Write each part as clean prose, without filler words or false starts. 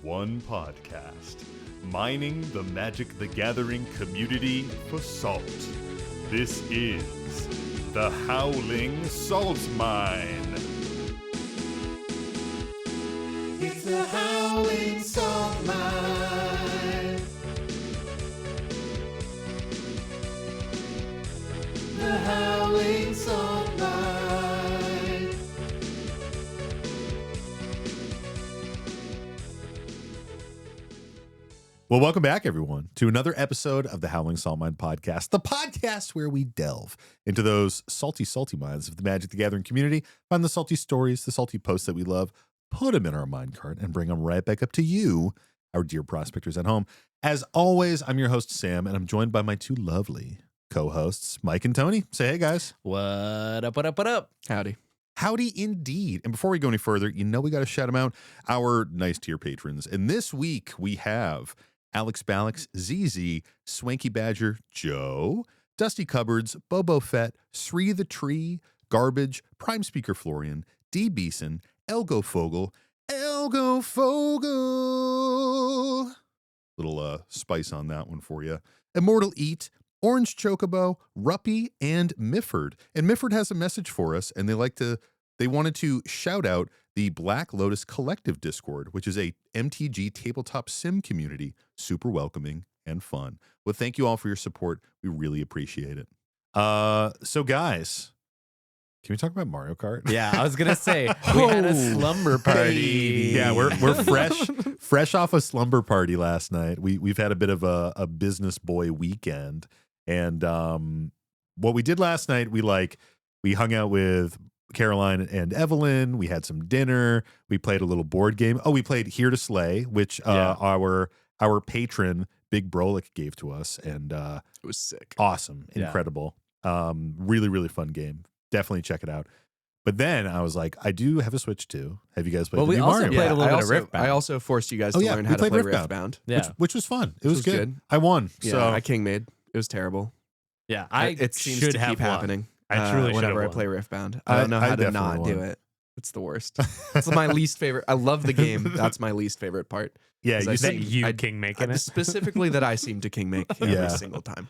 one podcast, mining the Magic the Gathering community for salt. This is the Howling Salt Mine. It's the Howling Salt Mine. The Howling Salt Mine. Well, welcome back, everyone, to another episode of the Howling Salt Mine podcast, the podcast where we delve into those salty, salty minds of the Magic the Gathering community, find the salty stories, the salty posts that we love, put them in our mind cart, and bring them right back up to you, our dear prospectors at home. As always, I'm your host, Sam, and I'm joined by my two lovely co-hosts, Mike and Tony. Say hey, guys. What up, what up, what up? Howdy. Howdy indeed. And before we go any further, you know we got to shout them out, our nice tier patrons. And this week we have Alex Ballix, ZZ, Swanky Badger, Joe, Dusty Cupboards, Bobo Fett, Sree the Tree, Garbage, Prime Speaker Florian, D. Beeson, Elgo Fogel, little spice on that one for you. Immortal Eat, Orange Chocobo, Ruppy, and Mifford. And Mifford has a message for us, and they wanted to shout out the Black Lotus Collective Discord, which is a MTG tabletop sim community, super welcoming and fun. Well, thank you all for your support. We really appreciate it. So guys, can we talk about Mario Kart? Yeah, I was gonna say we had a slumber party. Yeah, we're fresh off a slumber party last night. We've had a bit of a business boy weekend, and what we did last night, we hung out with Caroline and Evelyn. We had some dinner. We played a little board game. Oh, we played Here to Slay, which our patron Big Brolic gave to us, and It was sick. awesome, Yeah. incredible, really really fun game. Definitely check it out. But then I was like, I do have a Switch too. Have you guys played? Well, the we new also Mario? played a little I bit of Riftbound. I also forced you guys Oh, to yeah, learn we how to played play Riftbound. Riftbound. Yeah, which was fun. It was was good. good. I won. Yeah, So I king made. It was terrible. yeah. It seems should to have keep won. happening. I truly should whenever I have play won. Riftbound, I don't know how to definitely not do won. it. It's the worst. It's my least favorite. I love the game. That's my least favorite part. yeah, 'Cause you I said think You I- king making it. Specifically that I seem to king make Yeah. every single time.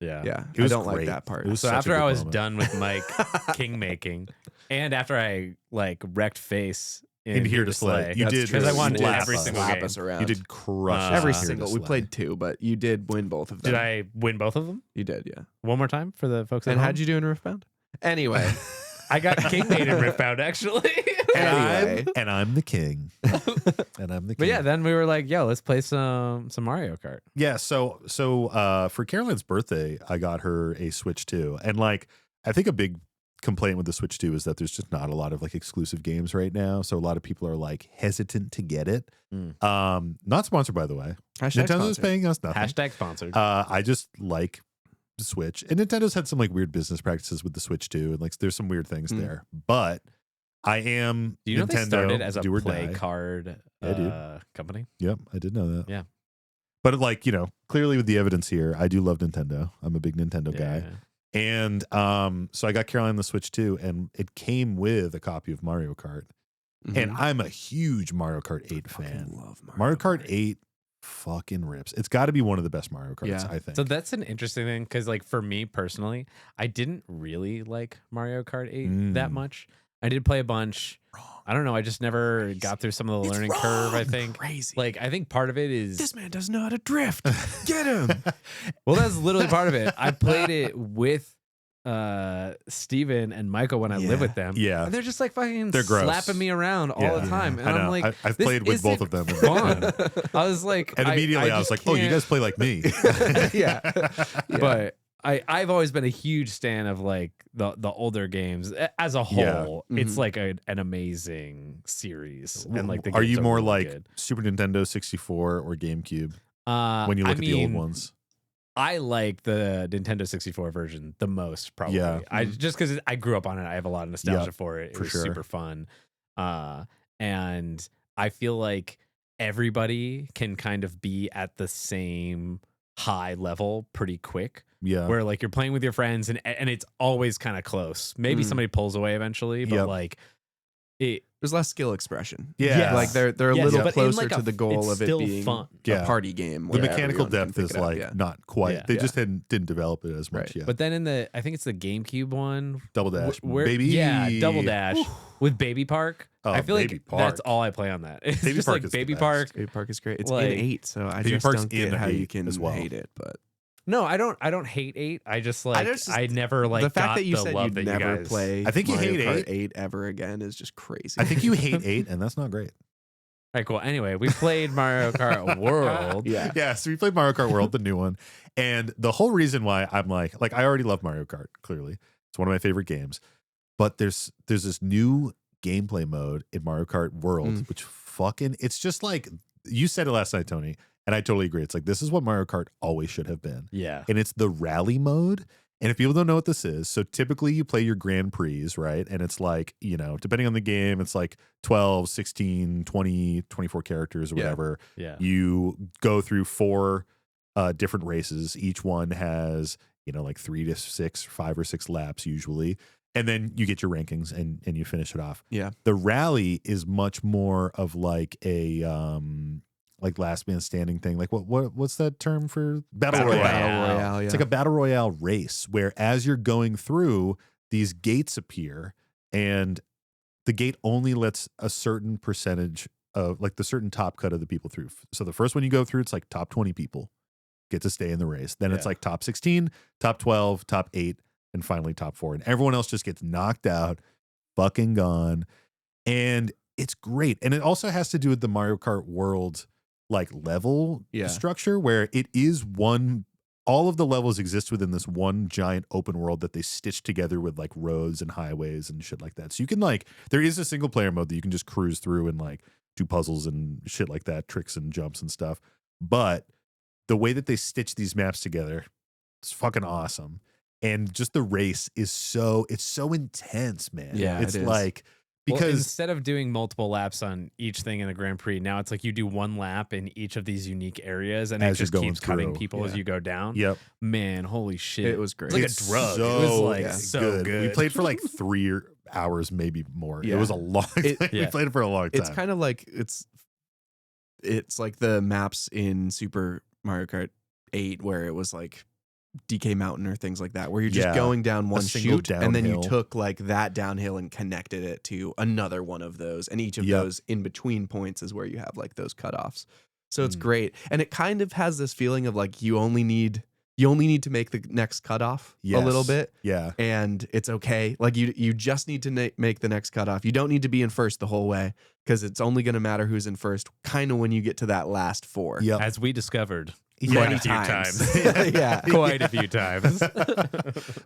Yeah. Yeah, It was I don't like great. that part. It was So such a after good I was moment. done with Mike king making, and after I wrecked face in Here to Slay, you That's did true. because I won You did every single slap game. us around. You did crush every Here to single. We Slay. played two, but you did win both of them. Did I win both of them? You did, yeah. One more time for the folks at And home? how'd you do in Riftbound? Anyway, I got king made in Riftbound actually. Anyway. And I'm the king. And I'm the king. But yeah, then we were like, yo, let's play some Mario Kart. Yeah, so for Caroline's birthday, I got her a Switch 2. And I think a big complaint with the Switch 2 is that there's just not a lot of exclusive games right now. So a lot of people are hesitant to get it. Not sponsored, by the way. Hashtag Nintendo's sponsored. paying us nothing. Hashtag sponsored. I just like the Switch, and Nintendo's had some weird business practices with the Switch too, and there's some weird things there. But I am Do you know Nintendo, they started as a do or play die. card Yeah, dude. company? Yep, I did know that. Yeah. But clearly with the evidence here, I do love Nintendo. I'm a big Nintendo guy. And so I got Caroline the Switch too, and it came with a copy of Mario Kart. And I'm a huge Mario Kart 8 fan. Love Mario Kart 8 fucking rips. It's got to be one of the best Mario Karts, Yeah. I think. So that's an interesting thing because, for me personally, I didn't really like Mario Kart 8 that much. I did play a bunch. I don't know. I just never got through some of the learning curve, I think. Crazy. I think part of it is This man doesn't know how to drift. Get him. well, that's literally part of it. I played it with Steven and Michael when I live Yeah. with them. Yeah. And they're just fucking They're gross. slapping me around all Yeah. the time. And I know. I'm like, I've this played with both isn't of them. Fun. I was like, And immediately I was just like, oh, you can't- guys play like me. Yeah. But I've always been a huge stan of the older games as a whole. Yeah. It's an amazing series, and the Are games you more really like good. Super Nintendo 64 or GameCube when when you look at the old ones? I like the Nintendo 64 version the most, probably. Yeah. I just because I grew up on it, I have a lot of nostalgia Yep, for it. It for was sure. super fun, and I feel like everybody can kind of be at the same high level pretty quick. Yeah. Where you're playing with your friends and it's always kind of close. Maybe somebody pulls away eventually, but Yep. There's less skill expression. Yeah. Like they're a Yes, little but in, closer like, to the goal of it still being fun. Yeah. a party game. The where mechanical everyone can depth pick is it up, like yeah. not quite. Yeah. They Yeah. just didn't develop it as much Right. yet. But then I think it's the GameCube one. Double Dash, where, baby. Yeah, Double Dash with Baby Park. Oh, I feel Baby like Park. that's all I play on that. It's Baby just Park like is the Baby best. Park. Baby Park is great. It's Like- in 8, so I Baby just Park's don't get in how you 8 can as well. hate it. But No, I don't hate 8. I just like I never like the fact got that you the said love you'd that never you guys play I think you Mario hate Kart 8. 8 ever again is just crazy. I think you hate 8, and that's not great. All right, cool. Anyway, we played Mario Kart World. yeah. Yeah, so we played Mario Kart World, the new one. And the whole reason why I'm like I already love Mario Kart, clearly. It's one of my favorite games. But there's this new gameplay mode in Mario Kart World, which fucking, it's just like, you said it last night, Tony, and I totally agree. It's like, this is what Mario Kart always should have been. Yeah. And it's the rally mode. And if people don't know what this is, so typically you play your Grand Prix, right? And it's like, you know, depending on the game, it's like 12, 16, 20, 24 characters or Yeah. whatever. Yeah. You go through 4 different races. Each one has, you know, like 3 to 6, 5 or 6 laps usually. And then you get your rankings and you finish it off. Yeah. The rally is much more of like a like last man standing thing. Like what's that term for battle royale? Battle Royale, yeah. It's like a battle royale race where as you're going through, these gates appear and the gate only lets a certain percentage of like the certain top cut of the people through. So the first one you go through, it's like top 20 people get to stay in the race. Then it's Yeah. like top 16, top 12, top 8, and finally top 4. And everyone else just gets knocked out, fucking gone. And it's great. And it also has to do with the Mario Kart World like level Yeah. structure where it is one, all of the levels exist within this one giant open world that they stitch together with like roads and highways and shit like that. So you can like, there is a single player mode that you can just cruise through and like do puzzles and shit like that, tricks and jumps and stuff. But the way that they stitch these maps together, it's fucking awesome. And just the race is it's so intense, man. Yeah, it's it is. like, Well, because instead of doing multiple laps on each thing in the Grand Prix, now it's like you do one lap in each of these unique areas, and it As you're just going keeps cutting through. people as Yeah. you go down. yep, Man, holy shit! It was great. It's like It's a drug. so It was like yeah. so good. We played for like 3 hours, maybe more. Yeah. It was a long time. We Yeah. played it for a long time. It's kind of like it's like the maps in Super Mario Kart 8 where it was like DK Mountain or things like that, where you're just Yeah. going down one single chute and then you downhill. took like that downhill and connected it to another one of those, and each of Yep. those in between points is where you have like those cutoffs. So it's Mm. great, and it kind of has this feeling of like you only need to make the next cutoff a little Yes. bit, Yeah. and it's okay. Like you just need to make the next cutoff. You don't need to be in first the whole way because it's only going to matter who's in first kind of when you get to that last 4. Yep. As we discovered Yeah. quite a few times. Yeah. Quite a few times.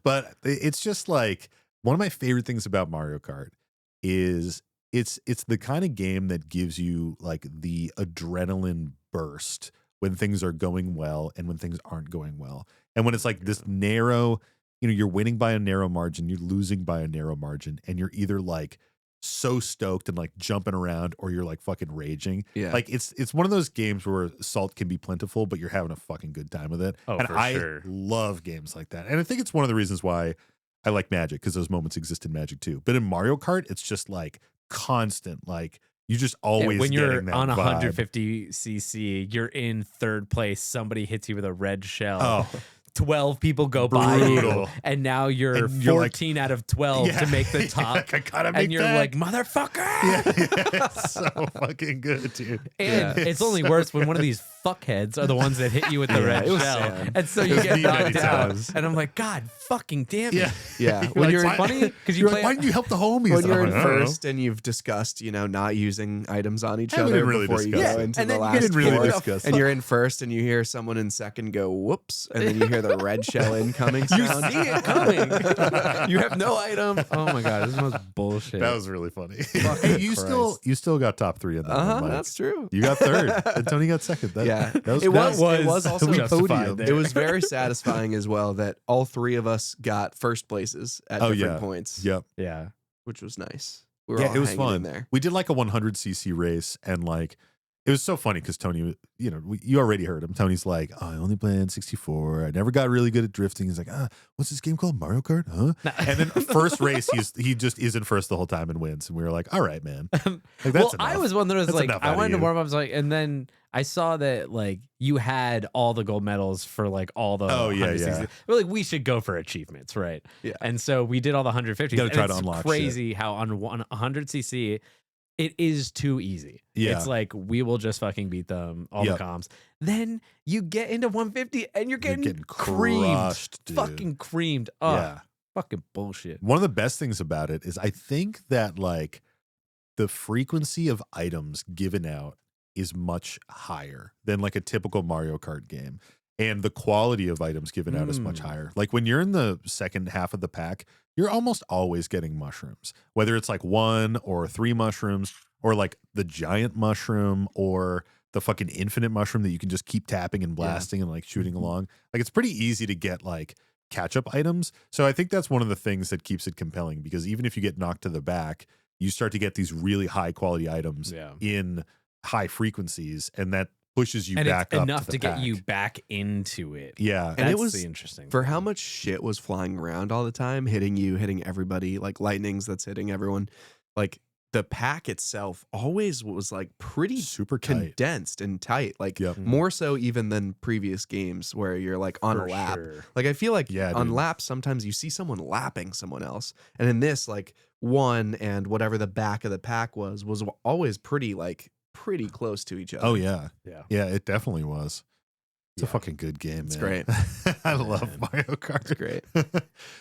But it's just like one of my favorite things about Mario Kart is it's the kind of game that gives you like the adrenaline burst when things are going well and when things aren't going well. And when it's like this narrow, you know, you're winning by a narrow margin, you're losing by a narrow margin, and you're either like so stoked and like jumping around or you're like fucking raging. Yeah. Like it's one of those games where salt can be plentiful, but you're having a fucking good time with it. Oh, and for I sure. love games like that. And I think it's one of the reasons why I like Magic, because those moments exist in Magic too. But in Mario Kart, it's just like constant, like you just always when you're getting that on vibe. 150cc, you're in third place. Somebody hits you with a red shell. Oh, 12 people go by you, Brutal. and now you're And you're like- 14 out of 12 Yeah. to make the top. Like, I gotta make And you're that. like, motherfucker! yeah, it's so fucking good, dude. And Yeah. it's only worse when one of these fuckheads are the ones that hit you with the Yeah, red it was shell. sad. And so It you was get me many knocked out. times. And I'm like, God fucking damn it. Yeah. Yeah. You're When like, you're why- Funny because you You're play. like, why didn't you help the homies? when you're I'm in like, I don't know. first and you've discussed, not using items on each Yeah, we other didn't really before you discuss go it. into And the then you last didn't really 4, discuss and it. you're in first and you hear someone in second go whoops, and then you hear the red shell incoming You sound. see it coming. You have no item. Oh my God, this is the most bullshit. That was really funny. Fucking Hey, you still got top 3 in that one, Mike. That's true. You got third, and Tony got second. That, Yeah. that was It that was also we justified podium. there. It was very satisfying as well that all 3 of us got first places at Oh, different yeah. points, Yep. Yeah. which was nice. We were Yeah, all it was hanging in fun. there. We did like a 100cc race, and like It was so funny because Tony, you already heard him. Tony's like, oh, I only play N64. I never got really good at drifting. He's like, what's this game called? Mario Kart? Huh? And then first race, he just isn't first the whole time and wins. And we were like, all right, man. Like, that's enough. I was one that was That's like, enough I out of wanted to you. warm up. I was like, and then I saw that like you had all the gold medals for like all the. Oh, yeah, 160s. yeah. We're like, we should go for achievements, right? Yeah. And so we did all the 150s. You gotta try and to it's unlock crazy how on 100cc. It is too easy. Yeah. It's like we will just fucking beat them all the comms. Then you get into 150 and you're getting creamed, crushed, dude. fucking creamed. Oh, Yeah. fucking bullshit. One of the best things about it is I think that like the frequency of items given out is much higher than like a typical Mario Kart game. And the quality of items given out is much higher. Like when you're in the second half of the pack, you're almost always getting mushrooms, whether it's like 1 or 3 mushrooms or like the giant mushroom or the fucking infinite mushroom that you can just keep tapping and blasting and like shooting along. Like it's pretty easy to get like catch up items. So I think that's one of the things that keeps it compelling, because even if you get knocked to the back, you start to get these really high quality items in high frequencies, and that pushes you and back it's up enough to, the to get pack. you back into it. Yeah. That's it was the interesting for thing. how much shit was flying around all the time, hitting you, hitting everybody, like lightnings that's hitting everyone. Like the pack itself always was like pretty super tight. condensed and tight, like Yep. more so even than previous games where you're like on For a lap. sure. Like I feel like on dude. laps sometimes you see someone lapping someone else, and in this like one and whatever the back of the pack was always pretty close to each other. Oh yeah. Yeah. Yeah, it definitely was. It's a Yeah. fucking good game, It's man. great. I love Man. Mario Kart. It's great.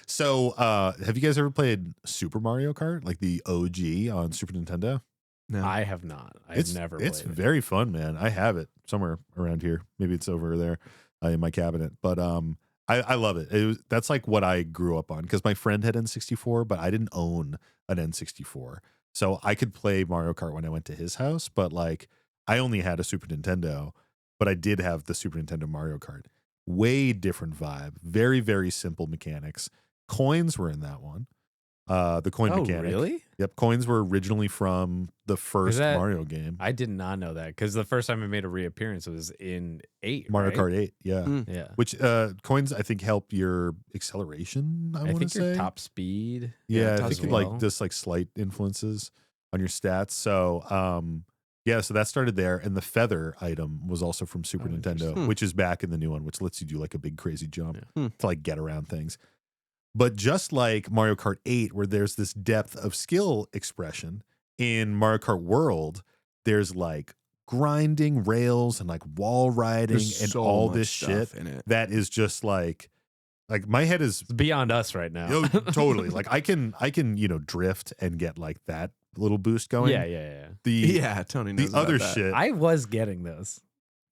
So, have you guys ever played Super Mario Kart, like the OG on Super Nintendo? No. I have not. I've never played It's it. very fun, man. I have it somewhere around here. Maybe it's over there in my cabinet. But I love it. That's like what I grew up on, because my friend had N64, but I didn't own an N64. So I could play Mario Kart when I went to his house, but like I only had a Super Nintendo, but I did have the Super Nintendo Mario Kart. Way different vibe. Very, very simple mechanics. Coins were in that one. The coin Oh, mechanic. really? Yep. Coins were originally from the first that- Mario game. I did not know that, because the first time it made a reappearance was in 8. Mario right? Kart 8. Yeah. Mm. Yeah. Which coins, I think, help your acceleration. I I want to think say. your top speed. Yeah, I top think speed. like just like slight influences on your stats. So yeah, so that started there, and the feather item was also from Super Oh, Nintendo, interesting. which is back in the new one, which lets you do like a big crazy jump Yeah. to like get around things. But just like Mario Kart 8, where there's this depth of skill expression, in Mario Kart World, there's like grinding rails and like wall riding There's and so all much this stuff shit in it. that is just like my head is It's beyond us right now. oh, totally like I can drift and get like that little boost going. Yeah. The Yeah, Tony knows the other about that. shit I was getting those.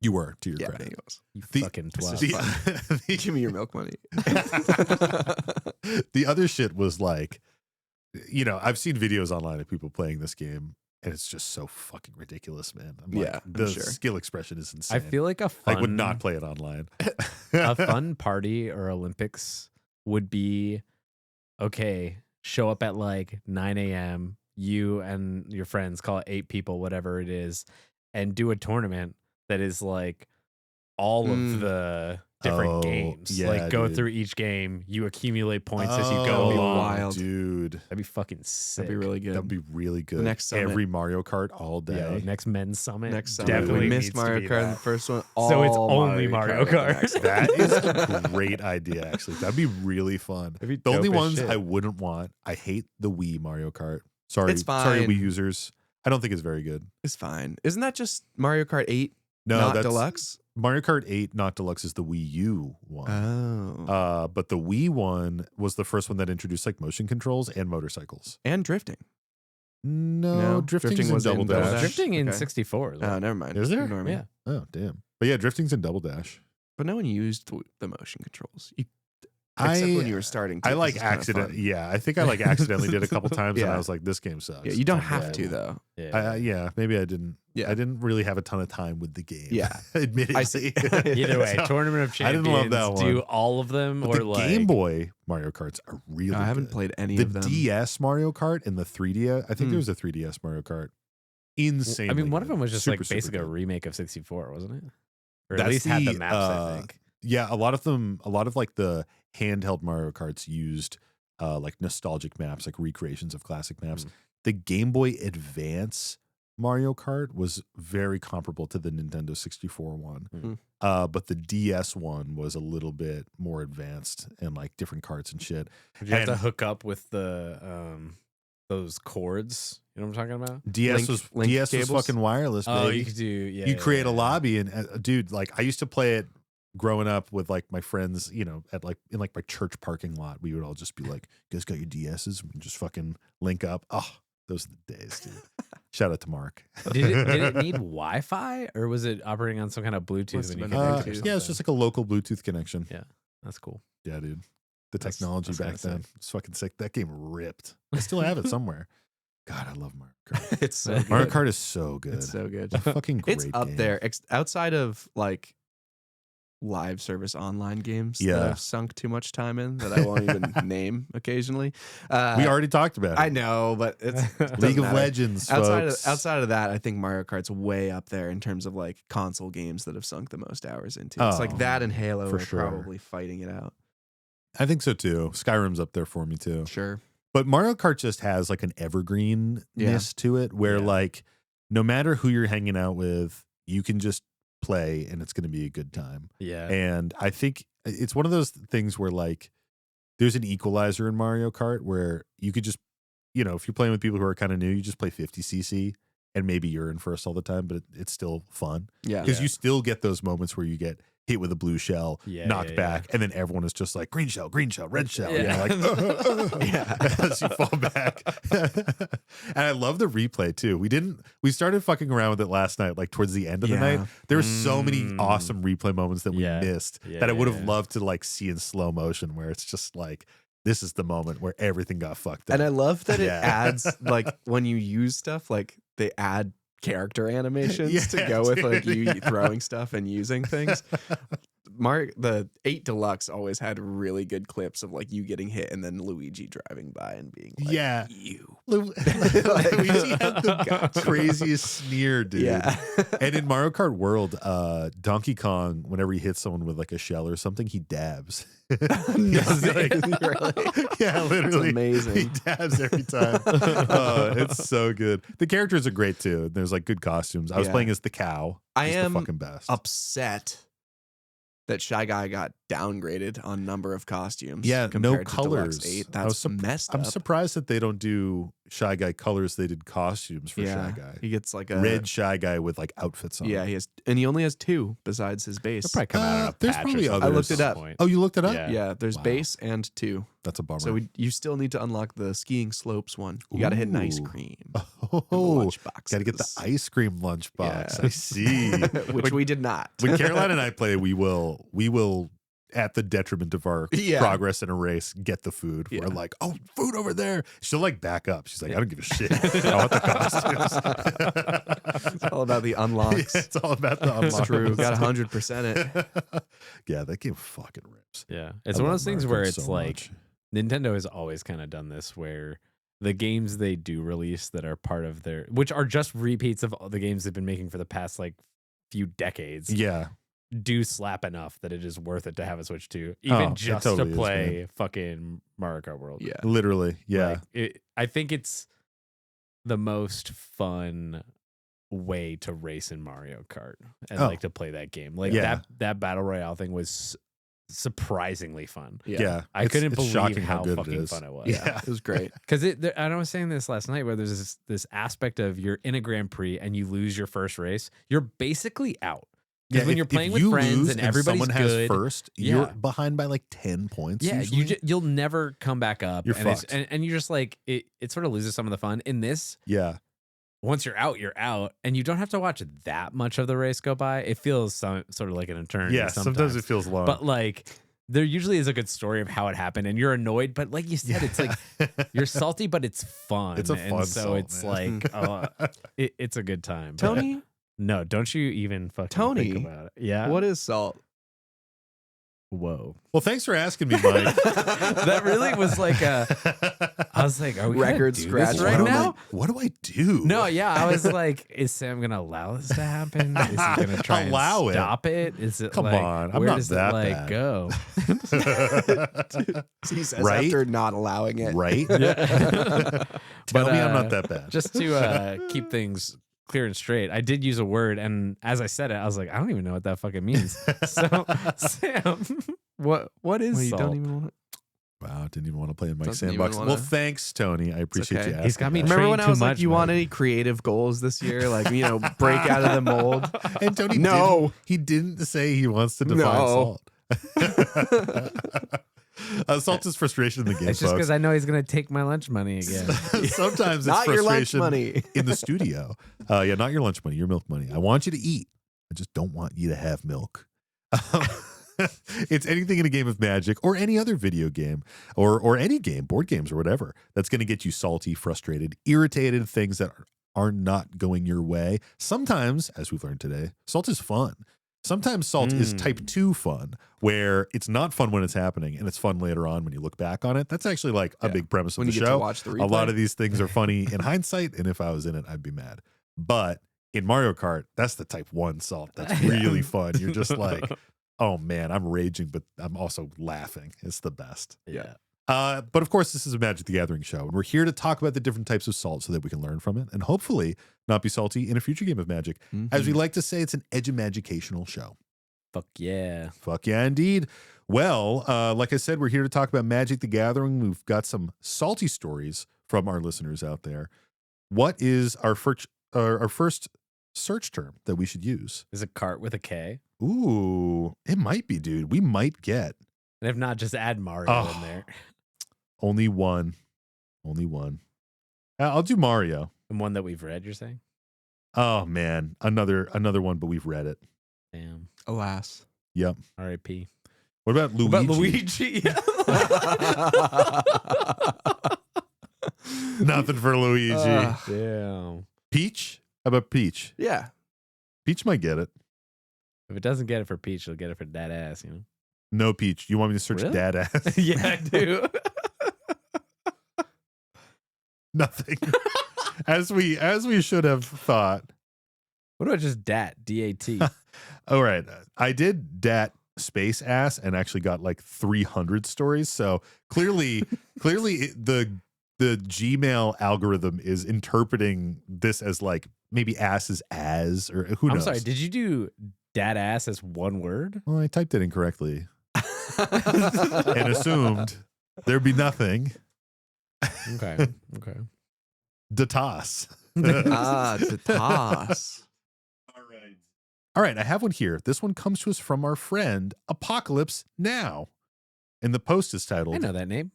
you were, to your Yeah, credit. he was. You The- fucking It's twat. just The, Give me your milk money. the other shit was like, I've seen videos online of people playing this game, and it's just so fucking ridiculous, man. I'm like, Yeah, I'm the sure. skill expression is insane. I feel like a fun, I would not play it online. a fun party or Olympics would be, okay, show up at like 9 a.m. You and your friends, call it 8 people, whatever it is, and do a tournament that is like all Mm. of the different Oh, games. yeah, like go dude. through each game, you accumulate points as you go That'd be along. wild. dude. That'd be fucking sick. That'd be really good. That'd be really good. next summit. Every Mario Kart all day. Yeah, next men's summit. Next summer. definitely We needs missed to Mario be Kart in the that. first one. So it's all only Mario in the Kart. next one. That is a great idea, actually. That'd be really fun. That'd be The only dope as ones shit. I wouldn't want, I hate the Wii Mario Kart. Sorry, It's sorry, fine. Wii users. I don't think it's very good. It's fine. Isn't that just Mario Kart 8? No, not that's deluxe. Mario Kart 8, not deluxe, is the Wii U one. Oh, But the Wii one was the first one that introduced like motion controls and motorcycles. and drifting. No, No, drifting's drifting in was in Double Double Dash. Dash. Drifting in Okay. 64. though. Oh, never mind. Is there? Ignore me. Yeah. Oh, damn. But yeah, drifting's in Double Dash. But no one used the motion controls. Except when you were starting. I to, 'cause like it's kinda accident. fun. Yeah, I think I like accidentally did a couple times, and Yeah. I was like, "This game sucks." Yeah, you don't It's have like, to yeah, though. Yeah. yeah, maybe I didn't. Yeah. I didn't really have a ton of time with the game. Yeah. admittedly. I see. Either way, So, Tournament of I Champions. didn't love that Do one. all of them, but or the like Game Boy Mario Karts are really. I haven't good. played any The of them. DS Mario Kart and the 3DS. I think Hmm. there was a 3DS Mario Kart. insane. I mean, one of them was just super, like super basically a good. remake of 64, wasn't it? Or That's at least had the, the maps, I think. Yeah, a lot of like the handheld Mario Karts used like nostalgic maps, like recreations of classic maps. The Game Boy Advance Mario Kart was very comparable to the Nintendo 64 one. But the DS one was a little bit more advanced and like different carts and shit. Did you have to hook up with the those cords? You know what I'm talking about? DS Link was cables? fucking wireless, baby. Oh, you could do you create a lobby and dude, like I used to play it growing up with like my friends, you know, at like in like my church parking lot. We would all just be like, "You guys got your DSs?" We just fucking link up. Oh, those are the days, dude. Shout out to Mark. Did it need Wi-Fi or was it operating on some kind of Bluetooth Must when have you been connected? Bluetooth. Yeah, it's just like a local Bluetooth connection. Yeah, that's cool. Yeah, dude. The That's- technology that's back kinda then sick. was fucking sick. That game ripped. I still have it somewhere. God, I love Mario Kart. It's so Mario good. Kart is so good. It's so good. It's a fucking great It's up game. there. Outside of like live service online games that Yeah. I've sunk too much time in that I won't even name occasionally. We already talked about it. I know, but it's doesn't League of matter. Legends, folks. Outside of that, I think Mario Kart's way up there in terms of like console games that have sunk the most hours into. It's like Oh, that and Halo for are sure. probably fighting it out. I think so too. Skyrim's up there for me too. Sure. But Mario Kart just has like an evergreenness to it where Yeah. like no matter who you're hanging out with, you can just play and it's going to be a good time. Yeah. And I think it's one of those things where like there's an equalizer in Mario Kart where you could just, you know, if you're playing with people who are kind of new, you just play 50cc and maybe you're in first all the time, but it's still fun Yeah. because you still get those moments where you get hit with a blue shell, Yeah, knocked yeah, back, and then everyone is just like green shell, red shell. Yeah. You know, like Yeah. as you fall back. And I love the replay too. We started fucking around with it last night, like towards the end of the Yeah. night. There were so many Mm. awesome replay moments that we Yeah. missed Yeah, that I would have yeah. loved to like see in slow motion where it's just like this is the moment where everything got fucked up. And I love that it Yeah. adds like when you use stuff, like they add character animations to Yeah, go with like dude, you yeah. throwing stuff and using things. The 8 Deluxe always had really good clips of like you getting hit and then Luigi driving by and being like, Yeah. you. Luigi had the craziest sneer, dude. Yeah. And in Mario Kart World, Donkey Kong, whenever he hits someone with like a shell or something, he dabs. No, He's like- really? Yeah, literally. He amazing. dabs every time. It's so good. The characters are great too. There's like good costumes. I was Yeah. playing as the cow. I He's am the fucking best. Upset that Shy Guy got downgraded on number of costumes. Yeah, no compared to Deluxe colors. 8. I was That's messed I'm up. surprised that they don't do Shy Guy colors. They did costumes for Yeah, Shy Guy. he gets like a Red Shy Guy with like outfits on. Yeah, he has, and he only has 2 besides his base. They'll probably come out on a There's patch probably or something others. I looked at it some up. point. Oh, you looked it up? Yeah. Yeah, there's Wow. base and 2. That's a bummer. So you still need to unlock the skiing slopes one. You got to hit an ice Ooh. cream. Oh, Lunchbox. got to get the ice cream lunchbox. Yeah. I see. Which we did not. When Caroline and I play, we will at the detriment of our Yeah. progress in a race, get the food. Yeah. We're like, oh, food over there. She'll like back up. She's like, I don't give a shit. I want the costumes. It's all about the unlocks. It's all about the unlocks. It's true. Got 100% it. Yeah, that game fucking rips. Yeah. It's I one of love those things Mario where Kart it's so like much. Nintendo has always kind of done this where the games they do release that are part of their, which are just repeats of all the games they've been making for the past like few decades, Yeah. do slap enough that it is worth it to have a Switch to, even Oh, it just totally to is, play fucking Mario Kart World. Yeah. Literally. Yeah. Like, I think it's the most fun way to race in Mario Kart and Oh. like to play that game. Like Yeah. that battle royale thing was surprisingly fun. yeah. I It's- couldn't it's believe shocking how good it fucking is. fun it was. Yeah, it was great. Because I was saying this last night where there's this aspect of you're in a Grand Prix and you lose your first race, you're basically out. Because when you're playing with you friends lose and everybody's someone good, has first, Yeah. you're behind by like 10 points. yeah, usually. you'll never come back up. You're and it's- fucked. and you're just like it sort of loses some of the fun. In this, Yeah. once you're out, and you don't have to watch that much of the race go by. It feels sort of like an eternity. Yeah. Sometimes it feels long. but like there usually is a good story of how it happened, and you're annoyed. But like you said, it's like you're salty, but it's fun. It's a and fun so salt, it's man. like it's a good time. But- Tony, no, don't you even fucking Tony, think about it. Yeah, what is salt? Whoa. Well, thanks for asking me, Mike. That really was like I was like, are we Record gonna do scratch this right moment. now? What do I do? No, yeah. I was like, is Sam gonna allow this to happen? Is he gonna try Allow and it? stop it? Is it Come like, on, I'm where not does that it like bad. go? He says Right? after not allowing it. Right? Yeah. Tell But, me I'm not that bad. Just to keep things clear and straight, I did use a word, and as I said it, I was like, I don't even know what that fucking means. So, Sam, what is Well, you salt? don't even want it. Wow, didn't even want to play in Mike's Doesn't even sandbox. wanna- Well, thanks, Tony. I appreciate okay. you asking. He's got me that. Remember when trained I was too like, much, you want Mike. any creative goals this year? Like, break out of the mold. And Tony No. he didn't say he wants to define No. salt. Salt is frustration in the game, It's just folks. because I know he's gonna take my lunch money again. Sometimes it's Not your lunch frustration money. in the studio. Yeah, not your lunch money, your milk money. I want you to eat. I just don't want you to have milk. It's anything in a game of Magic or any other video game or any game, board games or whatever, that's going to get you salty, frustrated, irritated, things that are not going your way. Sometimes, as we've learned today, salt is fun. Sometimes salt is type 2 fun, where it's not fun when it's happening and it's fun later on when you look back on it. That's actually like a Yeah. big premise of When the you get to show. watch the A lot replay. of these things are funny in hindsight, and if I was in it, I'd be mad. But in Mario Kart, that's the type 1 salt. That's really fun. You're just like, oh man, I'm raging, but I'm also laughing. It's the best. Yeah. But of course, this is a Magic the Gathering show, and we're here to talk about the different types of salt so that we can learn from it and hopefully not be salty in a future game of Magic. As we like to say, it's an edumagicational show. Fuck yeah. Fuck yeah, indeed. Well, like I said, we're here to talk about Magic the Gathering. We've got some salty stories from our listeners out there. What is our first search term that we should use? Is it cart with a K? Ooh, it might be, dude. We might get And if not, just add Mario in there. only one. Only one. I'll do Mario. And one that we've read, you're saying? Oh man, another one, but we've read it. Damn. Alas. Yep. R.I.P. What about Luigi? What about Luigi? Nothing for Luigi. Damn. Peach? How about Peach? Yeah. Peach might get it. If it doesn't get it for Peach, it'll get it for that ass, you know? No Peach. You want me to search Really? dad ass? Yeah, I do. Nothing. as we should have thought. What about just DAT? D-A-T. All right. I did dat space ass and actually got like 300 stories. So clearly the Gmail algorithm is interpreting this as like maybe ass is as, or who knows? I'm sorry, did you do dat ass as one word? Well, I typed it incorrectly and assumed there'd be nothing. Okay. Datas. To toss. All right, I have one here. This one comes to us from our friend Apocalypse Now. And the post is titled I know that name.